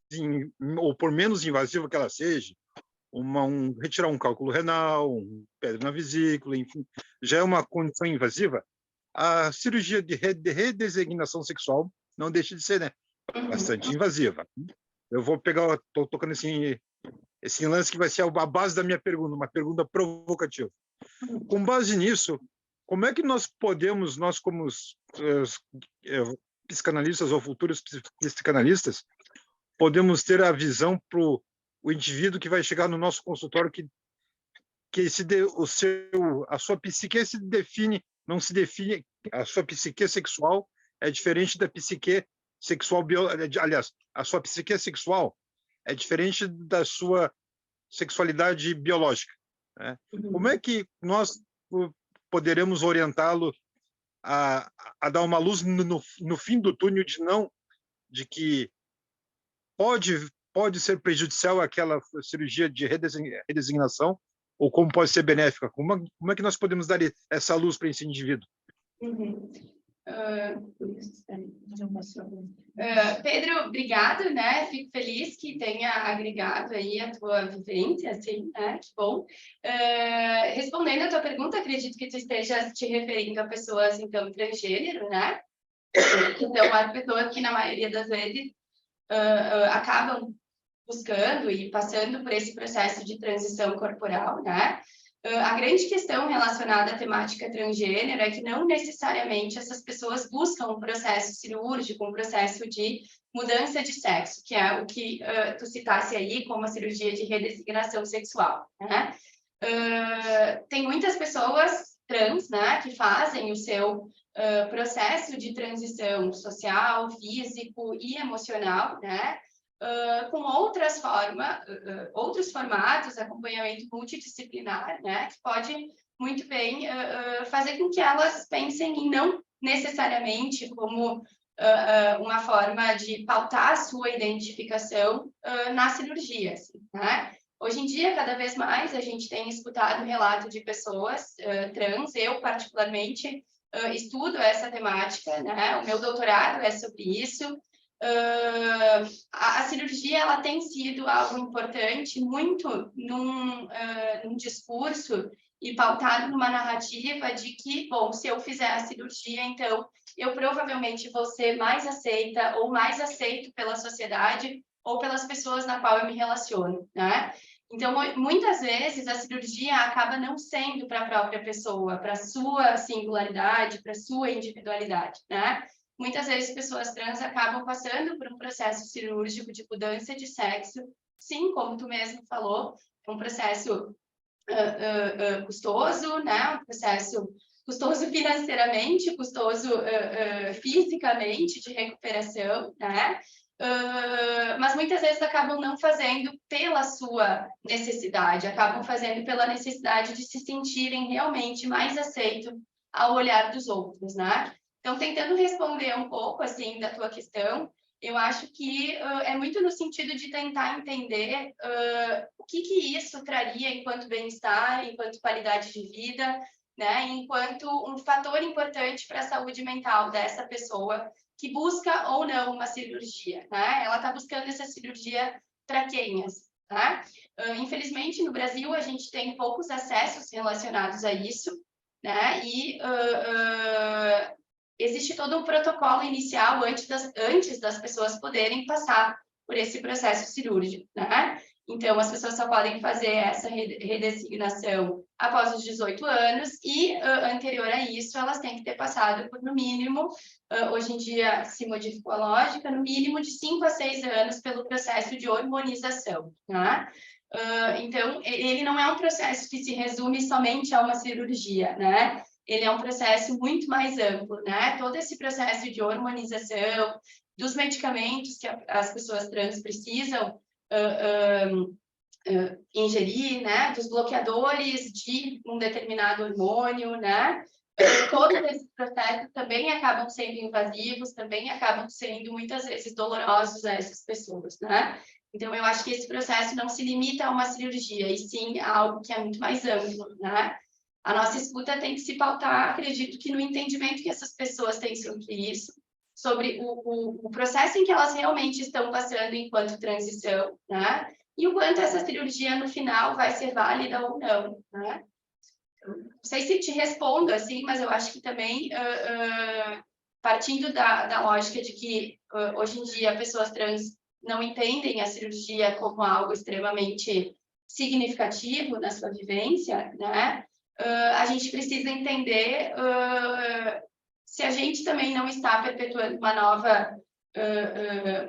ou por menos invasiva que ela seja, retirar um cálculo renal, pedra na vesícula, enfim, já é uma condição invasiva. A cirurgia de redesignação sexual não deixa de ser, né, bastante invasiva. Eu vou pegar, estou tocando esse lance que vai ser a base da minha pergunta, uma pergunta provocativa. Com base nisso, como é que nós como psicanalistas ou futuros psicanalistas, podemos ter a visão para o indivíduo que vai chegar no nosso consultório a sua psique não se define, a sua psique sexual é diferente da psique sexual aliás, a sua psique sexual é diferente da sua sexualidade biológica, né? Como é que nós poderemos orientá-lo a dar uma luz no fim do túnel de que pode ser prejudicial aquela cirurgia de redesignação, ou como pode ser benéfica? Como é que nós podemos dar essa luz para esse indivíduo?
Pedro, obrigado, né? Fico feliz que tenha agregado aí a tua vivência, assim, né? Que bom. Respondendo a tua pergunta, acredito que tu esteja te referindo a pessoas, então, transgênero, né? Então, as pessoas que, na maioria das vezes, acabam buscando e passando por esse processo de transição corporal, né? A grande questão relacionada à temática transgênero é que não necessariamente essas pessoas buscam um processo cirúrgico, um processo de mudança de sexo, que é o que tu citasse aí como a cirurgia de redesignação sexual, né? Tem muitas pessoas trans, né, que fazem o seu processo de transição social, físico e emocional, né? Com outros formatos, acompanhamento multidisciplinar, né, que pode muito bem fazer com que elas pensem em não necessariamente como uma forma de pautar a sua identificação na cirurgia, assim, né? Hoje em dia, cada vez mais, a gente tem escutado relato de pessoas trans, eu particularmente estudo essa temática, né? O meu doutorado é sobre isso. A cirurgia ela tem sido algo importante muito num discurso e pautado numa narrativa de que, bom, se eu fizer a cirurgia, então eu provavelmente vou ser mais aceita ou mais aceito pela sociedade ou pelas pessoas na qual eu me relaciono, né? Então, muitas vezes a cirurgia acaba não sendo para a própria pessoa, para a sua singularidade, para a sua individualidade, né? Muitas vezes pessoas trans acabam passando por um processo cirúrgico de mudança de sexo, sim, como tu mesmo falou, um processo custoso, né? Um processo custoso financeiramente, custoso fisicamente, de recuperação, né? mas muitas vezes acabam não fazendo pela sua necessidade, acabam fazendo pela necessidade de se sentirem realmente mais aceitos ao olhar dos outros, né? Então, tentando responder um pouco, assim, da tua questão, eu acho que é muito no sentido de tentar entender o que isso traria enquanto bem-estar, enquanto qualidade de vida, né? Enquanto um fator importante para a saúde mental dessa pessoa que busca ou não uma cirurgia, né? Ela está buscando essa cirurgia para quem, tá? Infelizmente, no Brasil, a gente tem poucos acessos relacionados a isso, né? E existe todo um protocolo inicial antes das pessoas poderem passar por esse processo cirúrgico, né? Então, as pessoas só podem fazer essa redesignação após os 18 anos e, anterior a isso, elas têm que ter passado por, no mínimo, hoje em dia se modificou a lógica, no mínimo de 5 a 6 anos pelo processo de hormonização, né? Então, ele não é um processo que se resume somente a uma cirurgia, né? Ele é um processo muito mais amplo, né? Todo esse processo de hormonização, dos medicamentos que as pessoas trans precisam ingerir, né? Dos bloqueadores de um determinado hormônio, né? Todos esses processos também acabam sendo invasivos, também acabam sendo muitas vezes dolorosos a essas pessoas, né? Então, eu acho que esse processo não se limita a uma cirurgia, e sim a algo que é muito mais amplo, né? A nossa escuta tem que se pautar, acredito que no entendimento que essas pessoas têm sobre isso, sobre o processo em que elas realmente estão passando enquanto transição, né? E o quanto essa cirurgia, no final, vai ser válida ou não, né? Não sei se te respondo, assim, mas eu acho que também, partindo da lógica de que, hoje em dia, pessoas trans não entendem a cirurgia como algo extremamente significativo na sua vivência, né? A gente precisa entender se a gente também não está perpetuando uma nova,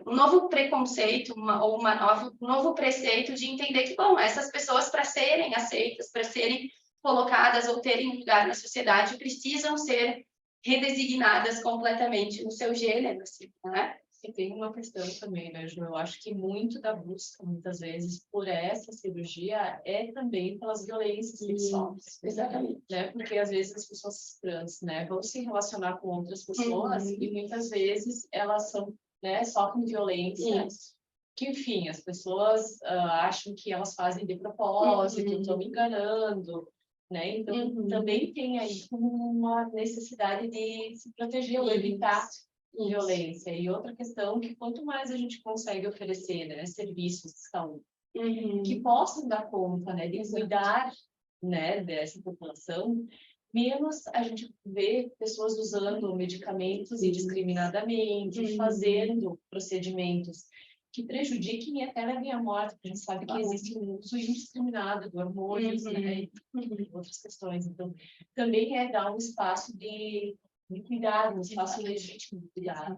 um novo preconceito, um novo preceito de entender que, bom, essas pessoas, para serem aceitas, para serem colocadas ou terem um lugar na sociedade, precisam ser redesignadas completamente no seu gênero, assim, né?
E tem uma questão também, né, Ju? Eu acho que muito da busca, muitas vezes, por essa cirurgia é também pelas violências sexuais.
Exatamente.
Né? Porque, às vezes, as pessoas trans, né, vão se relacionar com outras pessoas e, muitas vezes, elas são, né, sofrem violência. Que, enfim, as pessoas acham que elas fazem de propósito, estão me enganando, né? Então, também tem aí uma necessidade de se proteger ou evitar violência. E outra questão que quanto mais a gente consegue oferecer, né, serviços de saúde que possam dar conta, né, de cuidar, né, dessa população, menos a gente vê pessoas usando medicamentos indiscriminadamente, fazendo procedimentos que prejudiquem e até levem à morte, porque a gente sabe que existe um uso indiscriminado de hormônios, né, e outras questões. Então, também é dar um espaço de cuidado, um espaço legítimo de cuidado.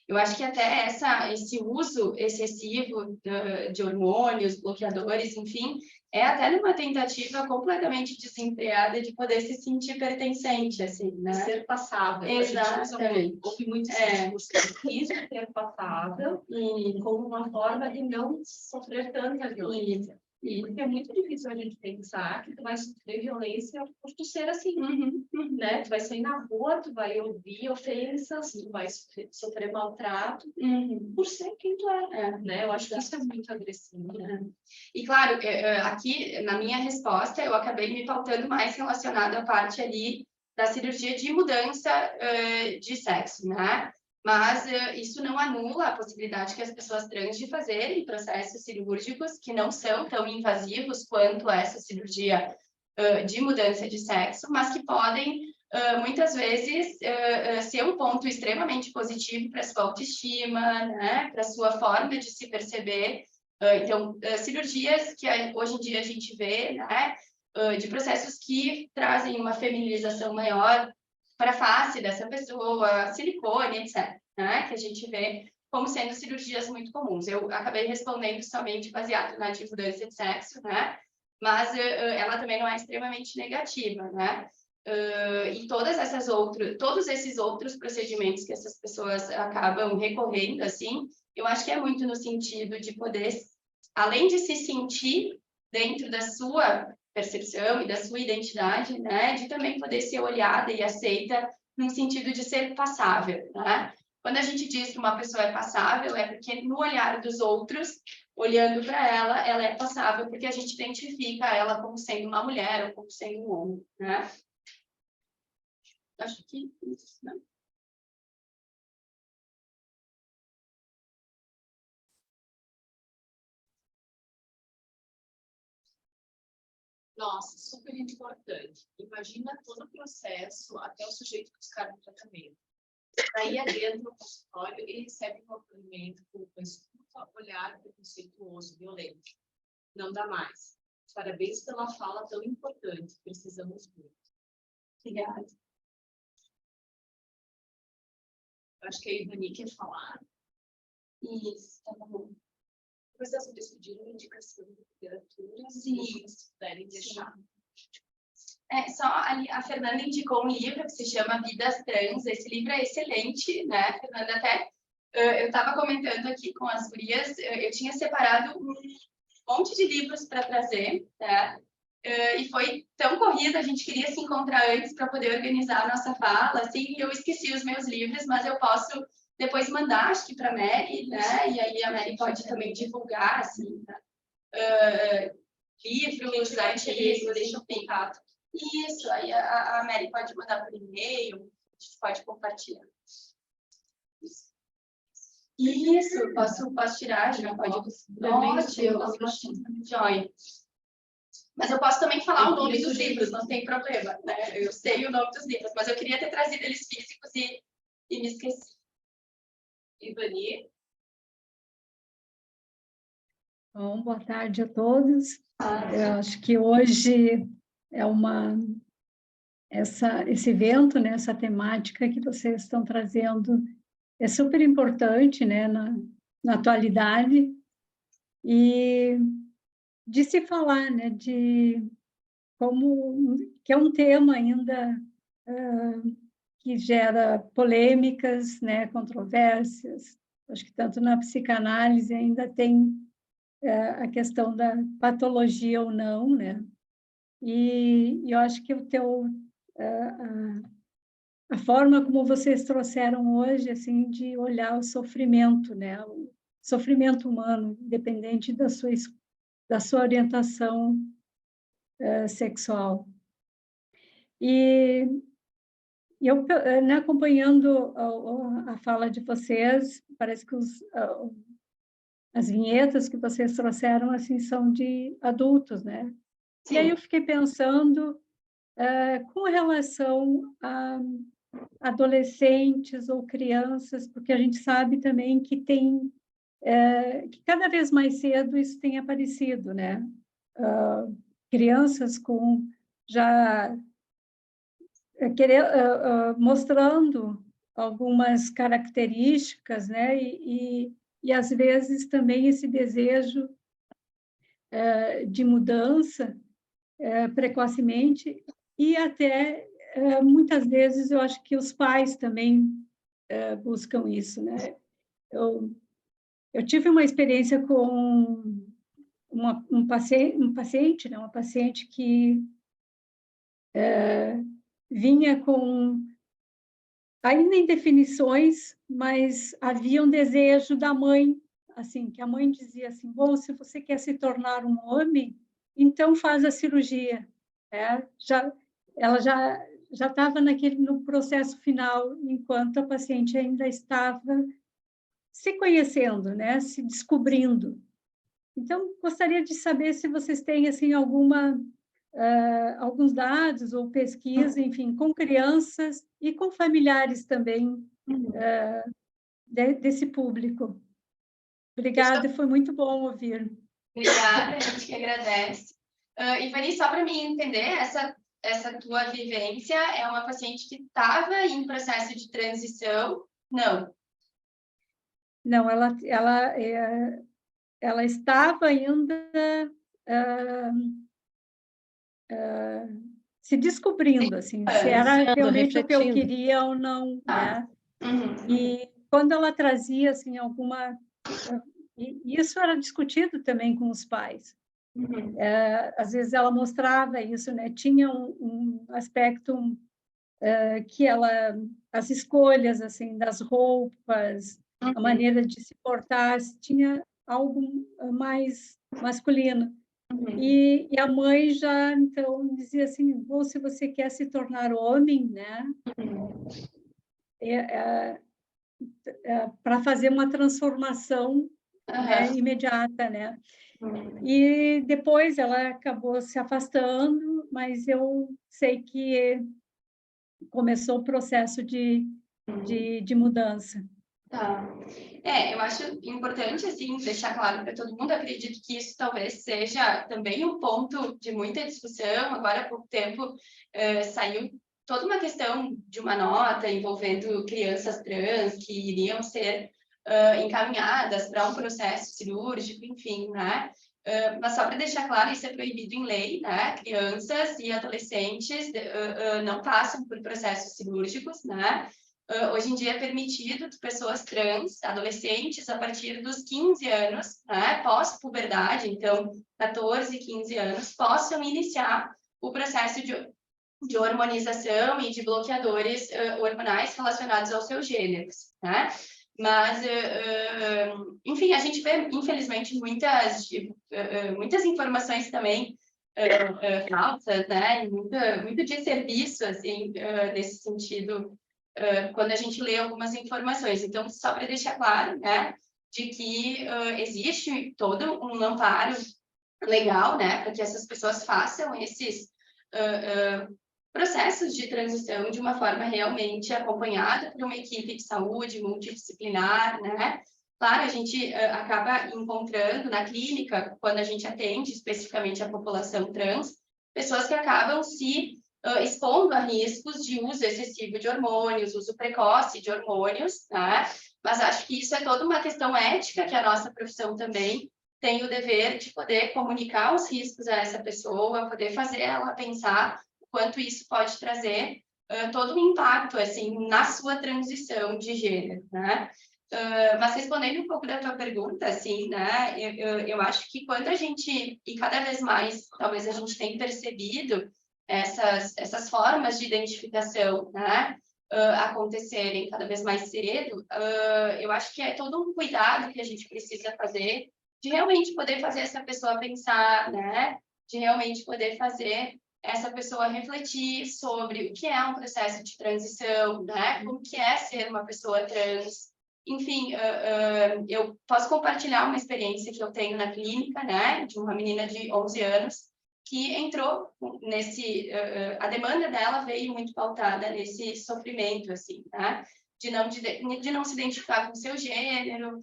Eu acho que até esse uso excessivo de hormônios, bloqueadores, enfim, é até numa tentativa completamente desenfreada de poder se sentir pertencente, assim, né?
Ser passável.
Exatamente.
Houve muitos discursos de ser passável como uma forma de não sofrer tanta violência. Porque é muito difícil a gente pensar que tu vai sofrer violência por tu ser assim, né? Tu vai sair na rua, tu vai ouvir ofensas, tu vai sofrer maltrato por ser quem tu é, né? Eu acho que isso é muito agressivo, né?
E, claro, aqui, na minha resposta, eu acabei me pautando mais relacionada à parte ali da cirurgia de mudança de sexo, né? Mas isso não anula a possibilidade que as pessoas trans de fazerem processos cirúrgicos que não são tão invasivos quanto essa cirurgia de mudança de sexo, mas que podem, muitas vezes, ser um ponto extremamente positivo para a sua autoestima, né? Para a sua forma de se perceber. Então, cirurgias que hoje em dia a gente vê, né? De processos que trazem uma feminilização maior para a face dessa pessoa, silicone, etc., né? Que a gente vê como sendo cirurgias muito comuns. Eu acabei respondendo somente baseado na mudança de sexo, né? Mas ela também não é extremamente negativa, né? e todos esses outros procedimentos que essas pessoas acabam recorrendo, assim, eu acho que é muito no sentido de poder, além de se sentir dentro da sua percepção e da sua identidade, né, de também poder ser olhada e aceita no sentido de ser passável, né? Quando a gente diz que uma pessoa é passável, é porque no olhar dos outros, olhando para ela é passável, porque a gente identifica ela como sendo uma mulher ou como sendo um homem, né? Acho que isso, né?
Nossa, super importante. Imagina todo o processo até o sujeito buscar um tratamento. Daí adentro do consultório, ele recebe um acolhimento com uma escuta, olhar preconceituoso, violento. Não dá mais. Parabéns pela fala tão importante. Precisamos muito.
Obrigada.
Acho que a Ivani quer falar.
Isso, tá bom.
Depois das pediram indicação de literatura,
Sim.
se puderem deixar.
Só a Fernanda indicou um livro que se chama Vidas Trans. Esse livro é excelente, né, Fernanda? Até eu estava comentando aqui com as gurias, eu tinha separado um monte de livros para trazer, tá? E foi tão corrida, a gente queria se encontrar antes para poder organizar a nossa fala, assim, eu esqueci os meus livros, mas eu posso depois mandar, acho que para a Mary, né? E aí a Mary pode também divulgar, assim, tá? Livros, artigos, deixa o contato. Isso, aí a Mary pode mandar por e-mail, a gente pode compartilhar. Isso, posso tirar, já pode. Ótimo, joia. Mas eu posso também falar o nome dos livros, não tem problema, né? Eu sei o nome dos livros, mas eu queria ter trazido eles físicos e me esqueci.
Ivani?
Bom, boa tarde a todos. Eu acho que hoje é esse evento, né, essa temática que vocês estão trazendo é super importante, né, na atualidade, e de se falar, né, de como que é um tema ainda que gera polêmicas, né, controvérsias. Acho que tanto na psicanálise ainda tem a questão da patologia ou não, né? E eu acho que a forma como vocês trouxeram hoje, assim, de olhar o sofrimento, né? O sofrimento humano, independente da sua orientação sexual. E eu, né, acompanhando a fala de vocês, parece que as vinhetas que vocês trouxeram, assim, são de adultos, né?
Sim.
E aí eu fiquei pensando com relação a adolescentes ou crianças, porque a gente sabe também que que cada vez mais cedo isso tem aparecido, né? Crianças já mostrando algumas características, né? E às vezes também esse desejo de mudança precocemente, e até muitas vezes eu acho que os pais também buscam isso, né? Eu tive uma experiência com um paciente, né? Uma paciente que vinha com ainda indefinições, mas havia um desejo da mãe, assim, que a mãe dizia assim: bom, se você quer se tornar um homem, então faz a cirurgia. Ela já estava no processo final, enquanto a paciente ainda estava se conhecendo, né, se descobrindo. Então, gostaria de saber se vocês têm assim alguns dados ou pesquisa, enfim, com crianças e com familiares também desse público. Obrigada, foi muito bom ouvir.
Obrigada, a gente que agradece. Ivani, só para mim entender, essa tua vivência é uma paciente que estava em processo de transição? Não.
Não, ela estava ainda se descobrindo, assim, se era realmente o que eu queria ou não, né? E quando ela trazia, assim, alguma... E isso era discutido também com os pais. Às vezes ela mostrava isso, né? Tinha um aspecto que ela... As escolhas, assim, das roupas, a maneira de se portar, tinha algo mais masculino. E a mãe já, então, dizia assim, ou se você quer se tornar homem, né? Para fazer uma transformação, né, imediata, né? E depois ela acabou se afastando, mas eu sei que começou o processo de mudança.
Tá. Eu acho importante, assim, deixar claro para todo mundo, acredito que isso talvez seja também um ponto de muita discussão. Agora, há pouco tempo, saiu toda uma questão de uma nota envolvendo crianças trans que iriam ser encaminhadas para um processo cirúrgico, enfim, né? Mas só para deixar claro, isso é proibido em lei, né? Crianças e adolescentes não passam por processos cirúrgicos, né? Hoje em dia é permitido que pessoas trans, adolescentes, a partir dos 15 anos, né, pós-puberdade, então 14, 15 anos, possam iniciar o processo de hormonização e de bloqueadores hormonais relacionados aos seus gêneros, né? Mas, enfim, a gente vê, infelizmente, muitas informações também falsas, né? Muito desserviço, assim, nesse sentido, quando a gente lê algumas informações. Então, só para deixar claro, né, de que existe todo um amparo legal, né, para que essas pessoas façam esses processos de transição de uma forma realmente acompanhada por uma equipe de saúde multidisciplinar, né? Claro, a gente acaba encontrando na clínica, quando a gente atende especificamente a população trans, pessoas que acabam se expondo a riscos de uso excessivo de hormônios, uso precoce de hormônios, né? Mas acho que isso é toda uma questão ética, que a nossa profissão também tem o dever de poder comunicar os riscos a essa pessoa, poder fazer ela pensar o quanto isso pode trazer todo um impacto, assim, na sua transição de gênero, né? Mas respondendo um pouco da tua pergunta, assim, né? Eu acho que quando a gente, e cada vez mais, talvez a gente tenha percebido essas formas de identificação, né, acontecerem cada vez mais cedo, eu acho que é todo um cuidado que a gente precisa fazer de realmente poder fazer essa pessoa pensar, né, de realmente poder fazer essa pessoa refletir sobre o que é um processo de transição, né, como que é ser uma pessoa trans. Enfim, eu posso compartilhar uma experiência que eu tenho na clínica, né, de uma menina de 11 anos, que entrou nesse... a demanda dela veio muito pautada nesse sofrimento, assim, né? De não se identificar com o seu gênero.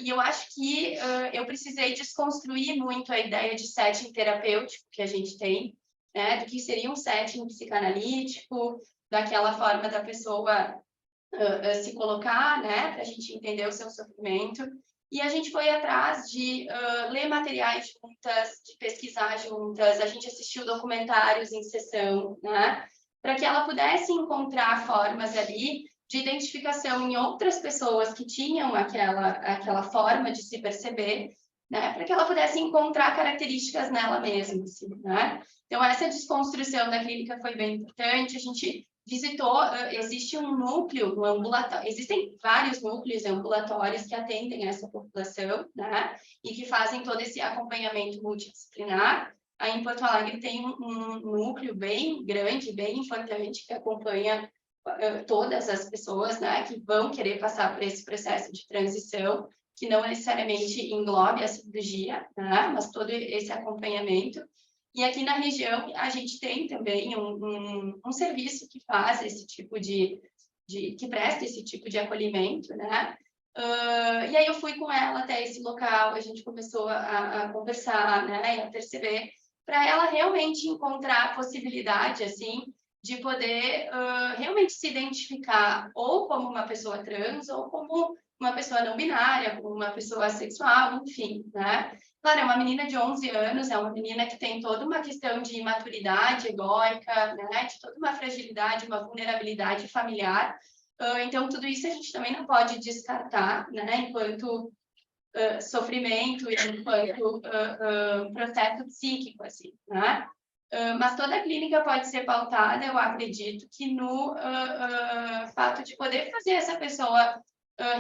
E eu acho que eu precisei desconstruir muito a ideia de setting terapêutico que a gente tem, né? Do que seria um setting psicanalítico, daquela forma da pessoa se colocar, né? Para a gente entender o seu sofrimento. E a gente foi atrás de ler materiais juntas, de pesquisar juntas, a gente assistiu documentários em sessão, né? Para que ela pudesse encontrar formas ali de identificação em outras pessoas que tinham aquela forma de se perceber, né? Para que ela pudesse encontrar características nela mesma, assim, né? Então, essa desconstrução da clínica foi bem importante. A gente visitou, existe um núcleo, um ambulatório, existem vários núcleos ambulatórios que atendem essa população, né, e que fazem todo esse acompanhamento multidisciplinar. Aí em Porto Alegre tem um núcleo bem grande, bem importante, que acompanha todas as pessoas, né, que vão querer passar por esse processo de transição, que não necessariamente englobe a cirurgia, né, mas todo esse acompanhamento. E aqui na região a gente tem também um serviço que faz esse tipo que presta esse tipo de acolhimento, né? E aí eu fui com ela até esse local, a gente começou a conversar, né? E a perceber, para ela realmente encontrar a possibilidade, assim, de poder realmente se identificar ou como uma pessoa trans ou como uma pessoa não binária, com uma pessoa assexual, enfim, né? Claro, é uma menina de 11 anos, é uma menina que tem toda uma questão de imaturidade egóica, né? De toda uma fragilidade, uma vulnerabilidade familiar. Então, tudo isso a gente também não pode descartar, né? Enquanto sofrimento e enquanto processo psíquico, assim, né? Mas toda a clínica pode ser pautada, eu acredito, que no fato de poder fazer essa pessoa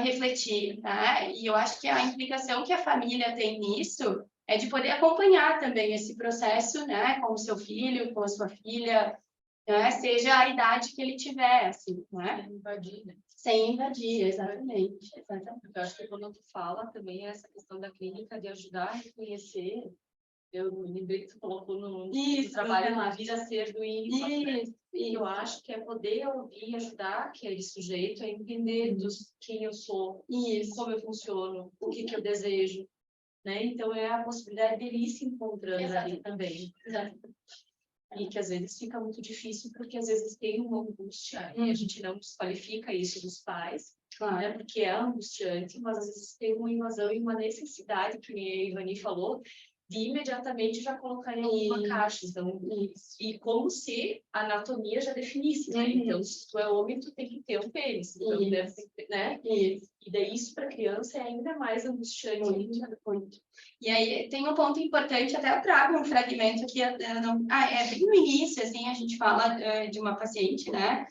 refletir, né? E eu acho que a implicação que a família tem nisso é de poder acompanhar também esse processo, né? Com o seu filho, com a sua filha, né? Seja a idade que ele tiver, assim, né?
Sem invadir, né?
Sem invadir, exatamente.
Eu acho que quando tu fala também essa questão da clínica de ajudar a reconhecer, eu lembrei que tu colocou no trabalho na vida ser do
Isso.
Eu acho que é poder ouvir, ajudar aquele sujeito a entender quem eu sou, como eu funciono, o que eu desejo, né? Então é a possibilidade dele ir se encontrando ali também. E que às vezes fica muito difícil, porque às vezes tem uma angústia, e a gente não desqualifica isso dos pais, né? Porque é angustiante, mas às vezes tem uma invasão e uma necessidade, que a Ivani falou, de imediatamente já colocar em alguma caixa. Então, e como se a anatomia já definisse, né? Então, se tu é homem, tu tem que ter um pênis. Então, deve ter, né? E daí isso para a criança é ainda mais angustiante.
Muito. E aí tem um ponto importante, até eu trago um fragmento aqui, é bem no início, assim, a gente fala de uma paciente, né?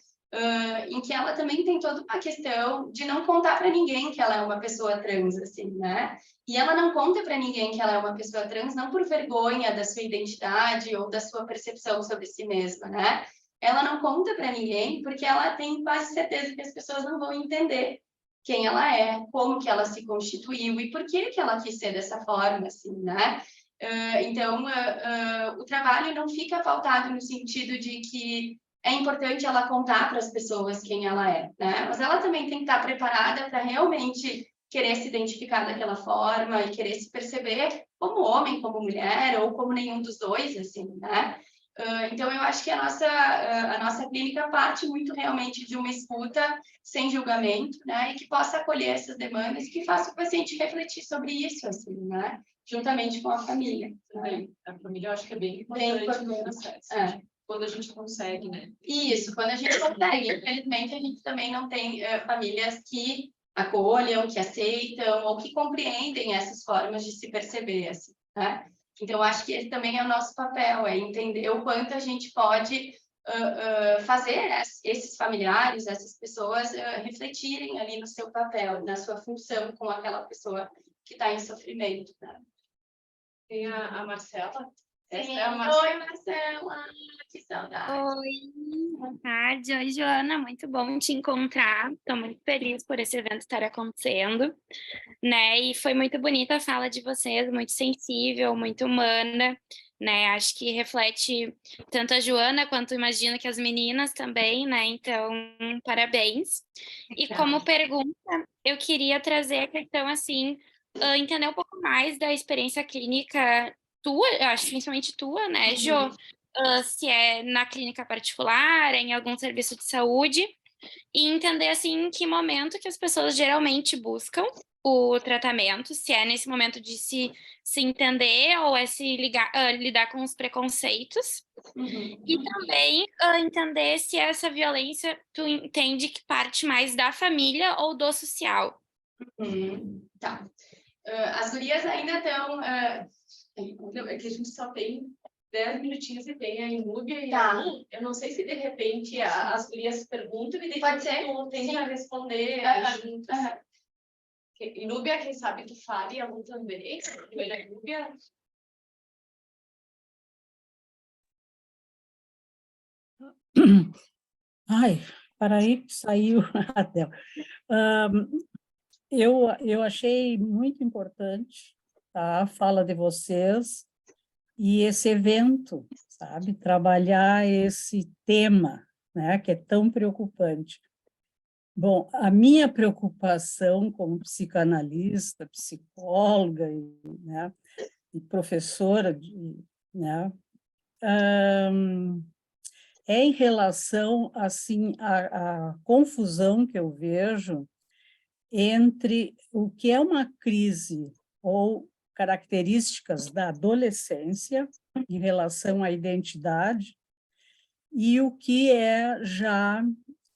Em que ela também tem toda uma questão de não contar para ninguém que ela é uma pessoa trans, assim, né? E ela não conta para ninguém que ela é uma pessoa trans, não por vergonha da sua identidade ou da sua percepção sobre si mesma, né? Ela não conta para ninguém porque ela tem quase certeza que as pessoas não vão entender quem ela é, como que ela se constituiu e por que ela quis ser dessa forma, assim, né? Então, o trabalho não fica pautado no sentido de que é importante ela contar para as pessoas quem ela é, né? Mas ela também tem que estar preparada para realmente querer se identificar daquela forma e querer se perceber como homem, como mulher ou como nenhum dos dois, assim, né? Então, eu acho que a nossa clínica parte muito realmente de uma escuta sem julgamento, né? E que possa acolher essas demandas e que faça o paciente refletir sobre isso, assim, né? Juntamente com a família. Né?
A família eu acho que é bem importante no processo. Quando a gente consegue, né?
Isso, quando a gente consegue. Infelizmente, a gente também não tem famílias que acolham, que aceitam ou que compreendem essas formas de se perceber, assim, né? Então, acho que esse também é o nosso papel, é entender o quanto a gente pode fazer esses familiares, essas pessoas refletirem ali no seu papel, na sua função com aquela pessoa que está em sofrimento. Né?
Tem a Marcela.
Sim. Oi, Marcela, que saudade.
Oi, boa tarde. Oi, Joana, muito bom te encontrar. Estou muito feliz por esse evento estar acontecendo, né? E foi muito bonita a fala de vocês, muito sensível, muito humana, né? Acho que reflete tanto a Joana quanto imagino que as meninas também, né? Então, parabéns. E como pergunta, eu queria trazer a questão assim, entender um pouco mais da experiência clínica tua, eu acho principalmente tua, né, Jo? Se é na clínica particular, em algum serviço de saúde, e entender, assim, em que momento que as pessoas geralmente buscam o tratamento, se é nesse momento de se entender ou é se lidar com os preconceitos. E também entender se essa violência tu entende que parte mais da família ou do social.
Tá. As gurias ainda estão...
É que a gente só tem 10 minutinhos e tem a Inúbia e eu não sei se de repente as gurias perguntam e daí tu tenta responder juntos. Inúbia, quem sabe tu fale algum também. Primeiro a Inúbia.
Ai, para aí saiu até. Eu achei muito importante a fala de vocês e esse evento, sabe? Trabalhar esse tema, né? Que é tão preocupante. Bom, a minha preocupação como psicanalista, psicóloga, né? E professora, né? É em relação, assim, à confusão que eu vejo entre o que é uma crise ou características da adolescência em relação à identidade e o que é já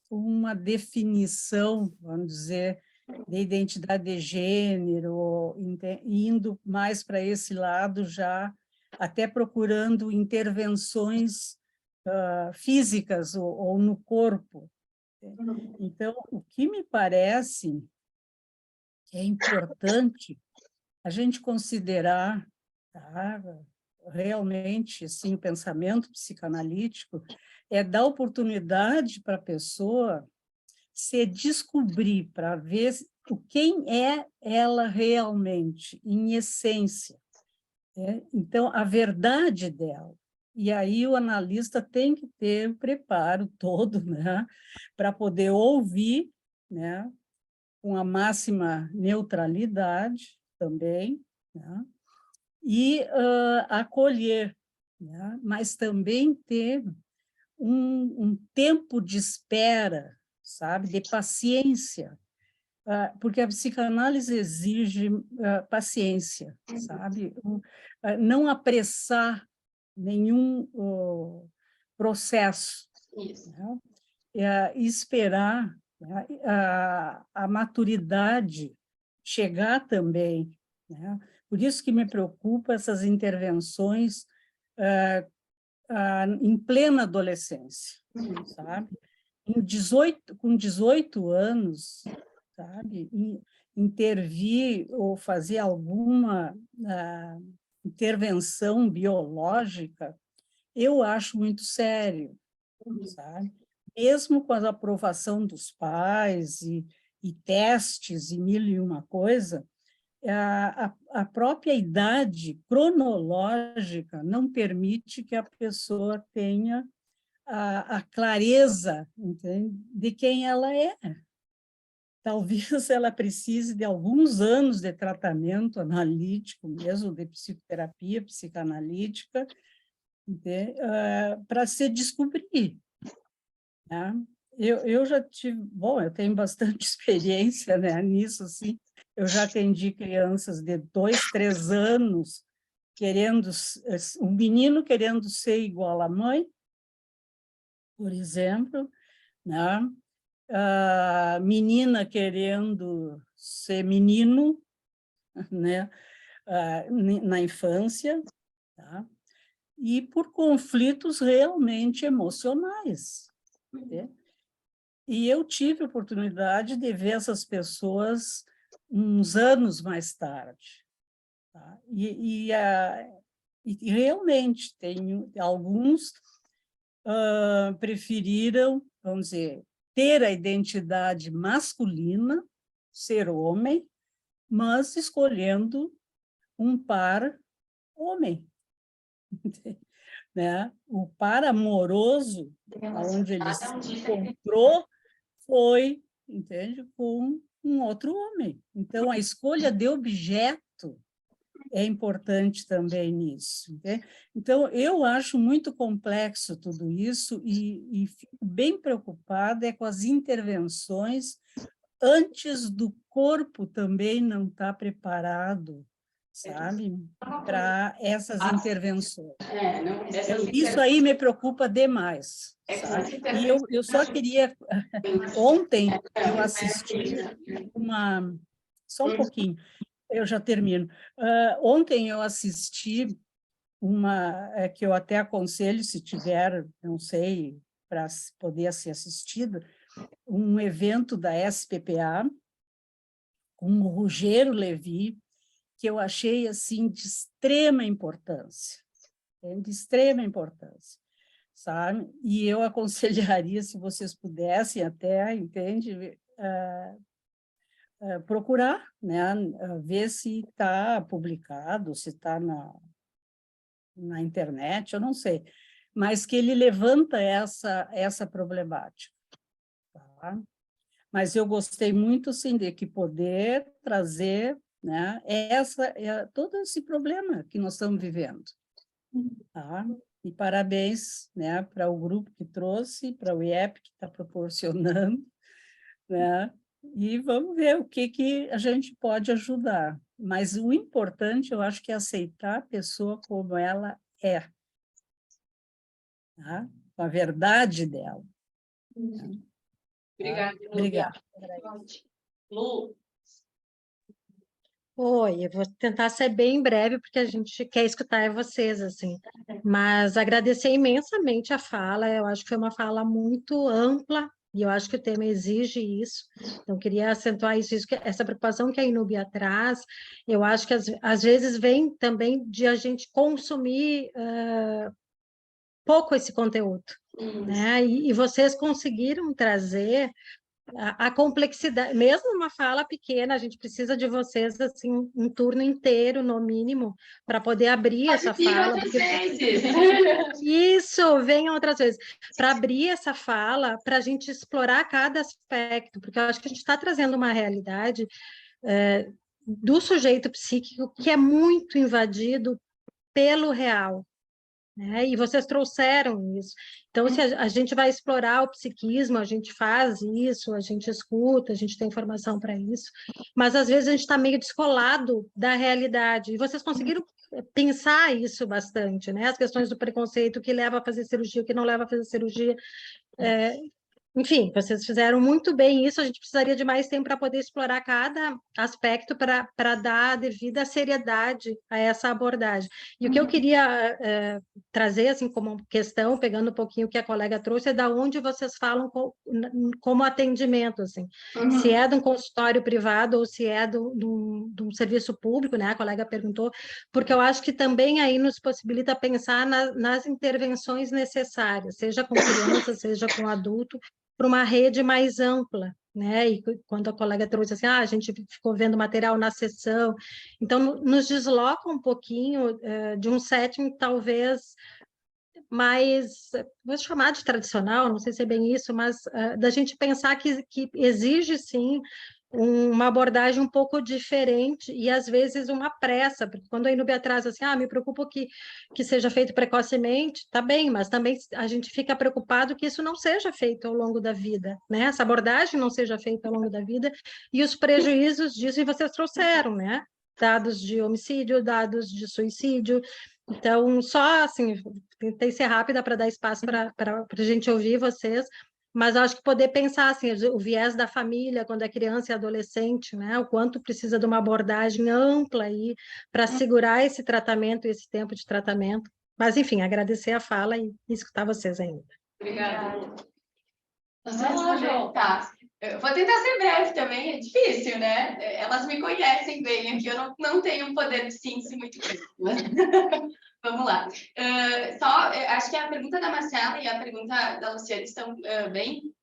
uma definição, vamos dizer, de identidade de gênero, indo mais para esse lado já, até procurando intervenções físicas ou no corpo. Então, o que me parece que é importante a gente considerar, tá, realmente, assim, o pensamento psicanalítico é dar oportunidade para a pessoa se descobrir, para ver quem é ela realmente, em essência. Né? Então, a verdade dela. E aí o analista tem que ter o preparo todo, né, para poder ouvir, né, com a máxima neutralidade também, né, e acolher, né, mas também ter um tempo de espera, sabe, de paciência, porque a psicanálise exige paciência, sabe? Não apressar nenhum processo, né? E esperar, né, a maturidade chegar também, né? Por isso que me preocupa essas intervenções em plena adolescência, sabe? Com 18 anos, sabe? Intervir ou fazer alguma intervenção biológica, eu acho muito sério, sabe? Mesmo com a aprovação dos pais e testes e mil e uma coisa, a própria idade cronológica não permite que a pessoa tenha a clareza, entende, de quem ela é. Talvez ela precise de alguns anos de tratamento analítico, mesmo de psicoterapia psicanalítica, para se descobrir. Né? Eu já tive, bom, eu tenho bastante experiência, né, nisso, assim. Eu já atendi crianças de 2, 3 anos, um menino querendo ser igual à mãe, por exemplo, né? A menina querendo ser menino, né? Na infância, tá? E por conflitos realmente emocionais. Né? E eu tive a oportunidade de ver essas pessoas uns anos mais tarde. Tá? E realmente, tem alguns preferiram, vamos dizer, ter a identidade masculina, ser homem, mas escolhendo um par homem. Né? O par amoroso, onde ele se encontrou, foi, entende, com um outro homem. Então, a escolha de objeto é importante também nisso. Né? Então, eu acho muito complexo tudo isso e fico bem preocupada com as intervenções antes do corpo também não estar preparado, sabe, para essas intervenções. Isso aí me preocupa demais. Sabe? E eu só queria... Ontem eu assisti só um pouquinho, eu já termino. Ontem eu assisti que eu até aconselho, se tiver, não sei, para poder ser assistido, um evento da SPPA, com o Rogério Levi, que eu achei assim, de extrema importância, sabe? E eu aconselharia, se vocês pudessem até, entende, procurar, né? Ver se está publicado, se está na internet, eu não sei, mas que ele levanta essa problemática. Tá? Mas eu gostei muito, sim, de que poder trazer, né, todo esse problema que nós estamos vivendo. Tá? E parabéns, né, para o grupo que trouxe, para o IEP que está proporcionando, né, e vamos ver o que a gente pode ajudar. Mas o importante, eu acho que é aceitar a pessoa como ela é, tá? Com a verdade dela.
Obrigada,
Obrigada.
Lu,
Oi, eu vou tentar ser bem breve, porque a gente quer escutar vocês, assim. Mas agradecer imensamente a fala, eu acho que foi uma fala muito ampla, e eu acho que o tema exige isso. Então, queria acentuar isso, essa preocupação que a Inúbia traz, eu acho que às vezes vem também de a gente consumir pouco esse conteúdo, né? E vocês conseguiram trazer a complexidade, mesmo uma fala pequena, a gente precisa de vocês, assim, um turno inteiro, no mínimo, para poder abrir essa fala. Isso, venham outras vezes. Para abrir essa fala, para a gente explorar cada aspecto, porque eu acho que a gente está trazendo uma realidade do sujeito psíquico que é muito invadido pelo real, né? E vocês trouxeram isso. Então, se a gente vai explorar o psiquismo, a gente faz isso, a gente escuta, a gente tem informação para isso, mas às vezes a gente está meio descolado da realidade. E vocês conseguiram pensar isso bastante, né? As questões do preconceito, o que leva a fazer cirurgia, o que não leva a fazer cirurgia. Enfim, vocês fizeram muito bem isso, a gente precisaria de mais tempo para poder explorar cada aspecto para dar a devida seriedade a essa abordagem. E o que eu queria trazer, assim, como questão, pegando um pouquinho o que a colega trouxe, é da onde vocês falam como atendimento, assim. Se é de um consultório privado ou se é de um serviço público, né? A colega perguntou, porque eu acho que também aí nos possibilita pensar nas intervenções necessárias, seja com criança, seja com adulto, para uma rede mais ampla, né? E quando a colega trouxe assim, a gente ficou vendo material na sessão, então nos desloca um pouquinho de um setting talvez mais, vou chamar de tradicional, não sei se é bem isso, mas da gente pensar que exige sim uma abordagem um pouco diferente e às vezes uma pressa, porque quando a Inúbia traz assim, me preocupo que seja feito precocemente, tá bem, mas também a gente fica preocupado que isso não seja feito ao longo da vida, né? Essa abordagem não seja feita ao longo da vida e os prejuízos disso, e vocês trouxeram, né? Dados de homicídio, dados de suicídio. Então, só assim, tentei ser rápida para dar espaço para a gente ouvir vocês, mas acho que poder pensar assim, o viés da família quando é criança e adolescente, né? O quanto precisa de uma abordagem ampla aí para segurar esse tratamento, esse tempo de tratamento. Mas, enfim, agradecer a fala e escutar vocês ainda.
obrigada.
Tá. Eu vou tentar ser breve também, é difícil, né? Elas me conhecem bem aqui, eu não tenho um poder de síntese muito grande. Vamos lá. Acho que a pergunta da Marcela e a pergunta da Luciana estão bem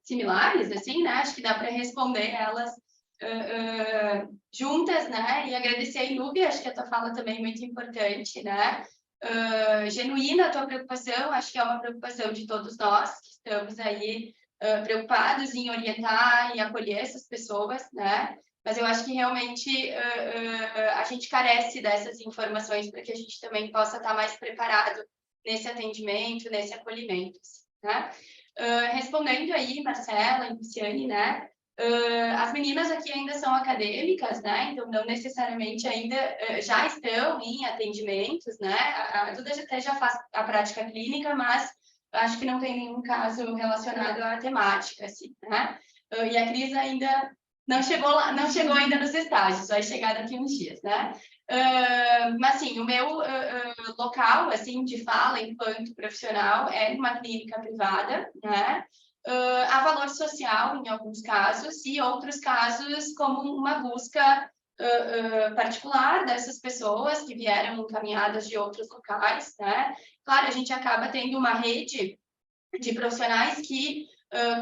similares, assim, né? Acho que dá para responder elas juntas, né? E agradecer a Inúbia, acho que a tua fala também é muito importante, né? Genuína a tua preocupação, acho que é uma preocupação de todos nós que estamos aí preocupados em orientar e acolher essas pessoas, né? Mas eu acho que realmente a gente carece dessas informações para que a gente também possa estar mais preparado nesse atendimento, nesse acolhimento, né? Respondendo aí, Marcela e Luciane, né? As meninas aqui ainda são acadêmicas, né? Então, não necessariamente ainda já estão em atendimentos, né? A Duda até já faz a prática clínica, mas acho que não tem nenhum caso relacionado à temática, assim, né? E a Cris ainda não chegou lá, não chegou ainda nos estágios, vai chegar daqui uns dias, né? Mas, assim, o meu local, assim, de fala enquanto profissional é uma clínica privada, né? Há valor social em alguns casos e outros casos como uma busca particular dessas pessoas que vieram encaminhadas de outros locais, né? Claro, a gente acaba tendo uma rede de profissionais que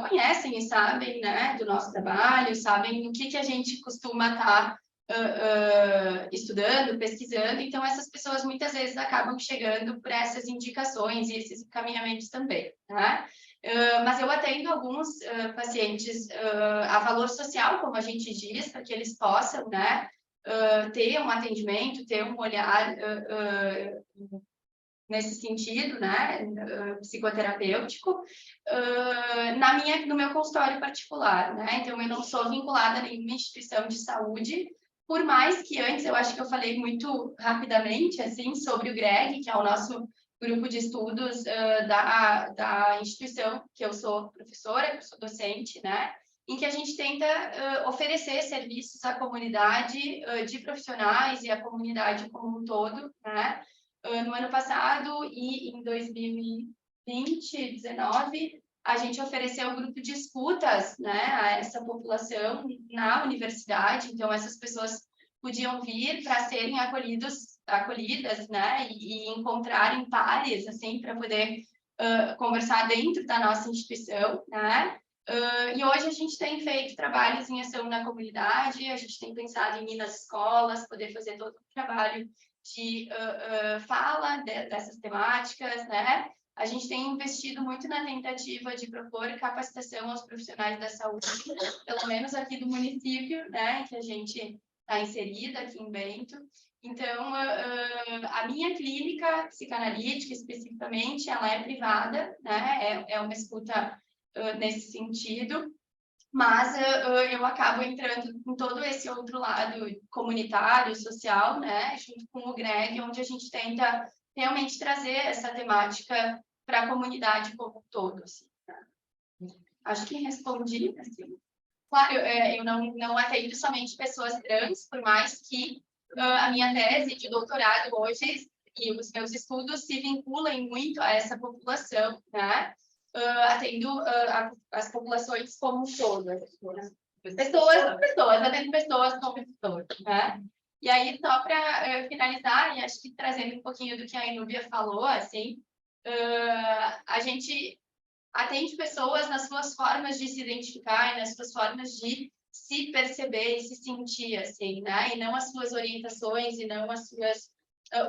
conhecem e sabem, né, do nosso trabalho, sabem o que a gente costuma estar estudando, pesquisando, então essas pessoas muitas vezes acabam chegando por essas indicações e esses encaminhamentos também, né? Mas eu atendo alguns pacientes a valor social, como a gente diz, para que eles possam, né, ter um atendimento, ter um olhar nesse sentido, né, psicoterapêutico, no meu consultório particular, né? Então, eu não sou vinculada a nenhuma instituição de saúde, por mais que antes, eu acho que eu falei muito rapidamente, assim, sobre o GREG, que é o nosso grupo de estudos da instituição, que eu sou professora, que eu sou docente, né? Em que a gente tenta oferecer serviços à comunidade de profissionais e à comunidade como um todo, né? No ano passado e em 2019, a gente ofereceu um grupo de escutas, né, a essa população na universidade. Então, essas pessoas podiam vir para serem acolhidas, né, e encontrarem pares, assim, para poder conversar dentro da nossa instituição, né? E hoje a gente tem feito trabalhos em ação na comunidade, a gente tem pensado em ir nas escolas, poder fazer todo o trabalho de fala dessas temáticas, né? A gente tem investido muito na tentativa de propor capacitação aos profissionais da saúde, pelo menos aqui do município, né, que a gente está inserida aqui em Bento. Então, a minha clínica psicanalítica, especificamente, ela é privada, né? É uma escuta nesse sentido, mas eu acabo entrando em todo esse outro lado comunitário, social, né? Junto com o GREG, onde a gente tenta realmente trazer essa temática para a comunidade como um todo, assim, né? Acho que respondi, assim. Claro, eu não atendo somente pessoas trans, por mais que a minha tese de doutorado hoje e os meus estudos se vinculem muito a essa população, né? Atendo as populações como um todo. Pessoas, atendo pessoas como pessoas, né? E aí, só para finalizar, e acho que trazendo um pouquinho do que a Inúbia falou, assim, a gente atende pessoas nas suas formas de se identificar e nas suas formas de se perceber e se sentir, assim, né? E não as suas orientações e não as suas...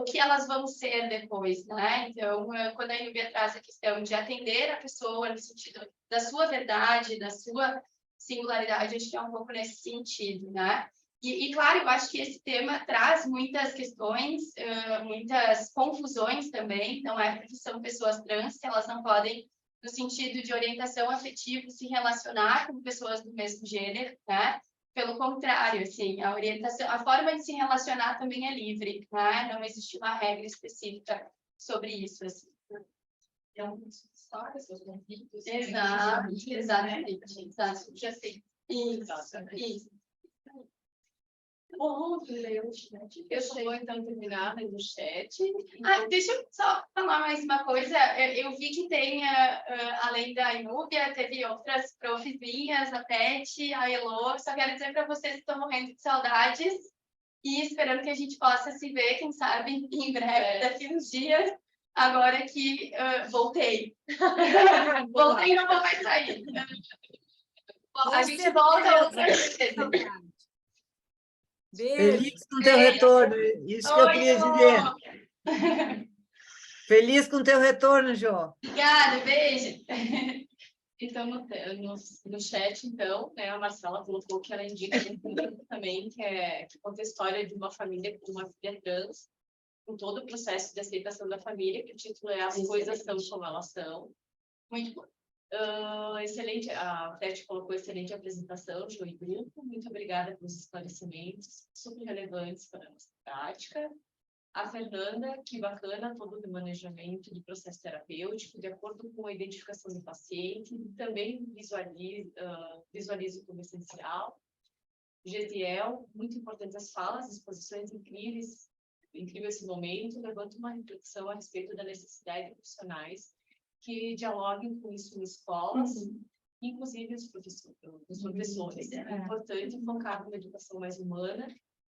o que elas vão ser depois, né? Então, quando a Inúbia traz a questão de atender a pessoa no sentido da sua verdade, da sua singularidade, acho que é um pouco nesse sentido, né? E claro, eu acho que esse tema traz muitas questões, muitas confusões também, não é porque são pessoas trans que elas não podem, no sentido de orientação afetiva, se relacionar com pessoas do mesmo gênero, né? Pelo contrário, assim, a orientação, a forma de se relacionar também é livre, né? Não existe uma regra específica sobre isso, assim. Então, histórias, seus conflitos. Exatamente. Já sei. Isso. Bom, eu vou então terminar no chat. Deixa eu só falar mais uma coisa. Eu vi que tem, além da Inúbia, teve outras profzinhas, a Tete, a Elô. Só quero dizer para vocês que estão morrendo de saudades e esperando que a gente possa se ver, quem sabe, em breve, daqui uns dias. Agora que voltei. Voltei e não vou mais sair. A gente volta outra vez.
Feliz com o teu retorno, isso que eu queria dizer. Feliz com o teu retorno, Jô.
Obrigada, beijo.
Então, no chat, então, né, a Marcela colocou que ela indica um livro também, que conta a história de uma família com uma filha trans, com todo o processo de aceitação da família, que o título é As Coisas São Como Elas São. Muito bom. Excelente, a Tete colocou excelente apresentação, Jô e grupo. Muito obrigada pelos esclarecimentos, super relevantes para a nossa prática. A Fernanda, que bacana, todo o manejamento do processo terapêutico, de acordo com a identificação do paciente, também visualizo como essencial. Gesiel, muito importantes as falas, exposições incríveis, incrível esse momento, levanta uma reflexão a respeito da necessidade de profissionais que dialoguem com isso em escolas, inclusive os professores. É importante focar numa educação mais humana,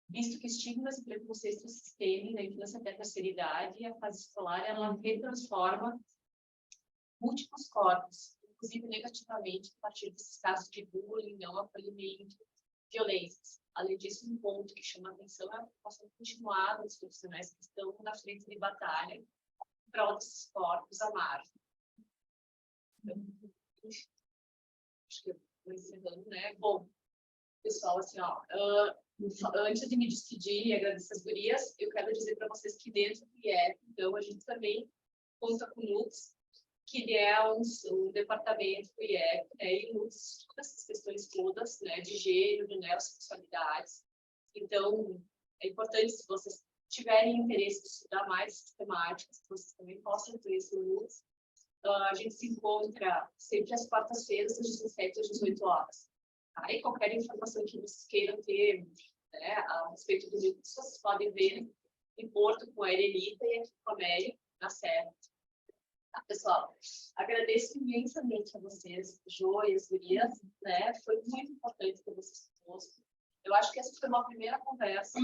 visto que estigmas e preconceitos se estendem na infância até a terceira idade, e a fase escolar ela retransforma múltiplos corpos, inclusive negativamente, a partir desses casos de bullying, não acolhimento, violências. Além disso, um ponto que chama a atenção é a preocupação continuada dos profissionais que estão na frente de batalha para outros corpos à margem. Então, acho que eu vou encerrando, né? Bom, pessoal, assim, ó, antes de me despedir e agradecer as gurias, eu quero dizer para vocês que dentro do IEP, então, a gente também conta com o NUTS, que é um departamento do IEP, né, e NUTS, todas essas questões todas, né, de gênero, né, sexualidades. Então, é importante, se vocês tiverem interesse de estudar mais essas temáticas, que vocês também possam ter esse NUTS. A gente se encontra sempre às quartas-feiras, das 17 às 18 horas. Tá? E qualquer informação que vocês queiram ter, né, a respeito do NUTS, vocês podem ver em Porto com a Erenita e aqui com a Mary, na Serra. Tá, pessoal? Agradeço imensamente a vocês, Jo e as gurias, né? Foi muito importante ter vocês conosco. Eu acho que essa foi uma primeira conversa,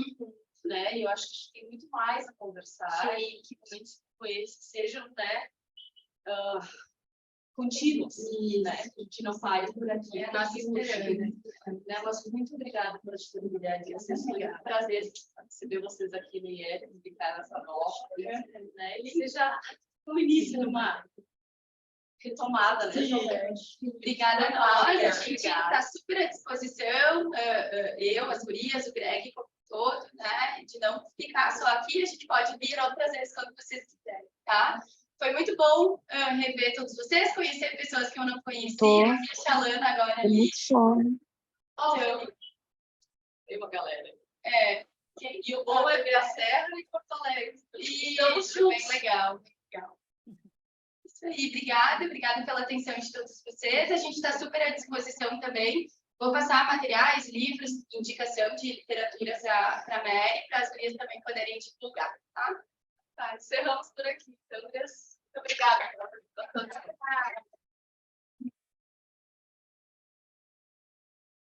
né? E eu acho que tem muito mais a conversar e que momentos como esse sejam, né, contínuos, né? Que a gente não pare por aqui. É a nossa esperança. Né? Mas muito obrigada pela disponibilidade. É um prazer receber vocês aqui no IEL, publicar essa nova, né? E seja o início de uma retomada, né?
Obrigada a nós, a gente está super à disposição, eu, as gurias, o Greg, como todo, né? De não ficar só aqui, a gente pode vir outras vezes quando vocês quiserem, tá? Foi muito bom rever todos vocês, conhecer pessoas que eu não conhecia, a Chalana agora ali.
Muito bom.
Então,
Tem uma galera.
E o bom é ver a Serra e Porto Alegre. Isso, bem legal, bem legal. Isso aí, obrigada pela atenção de todos vocês. A gente está super à disposição também. Vou passar materiais, livros, indicação de literatura para a Mary, para as gurias também poderem divulgar, tá?
Tá, encerramos por aqui. Então, muito obrigada pela participação.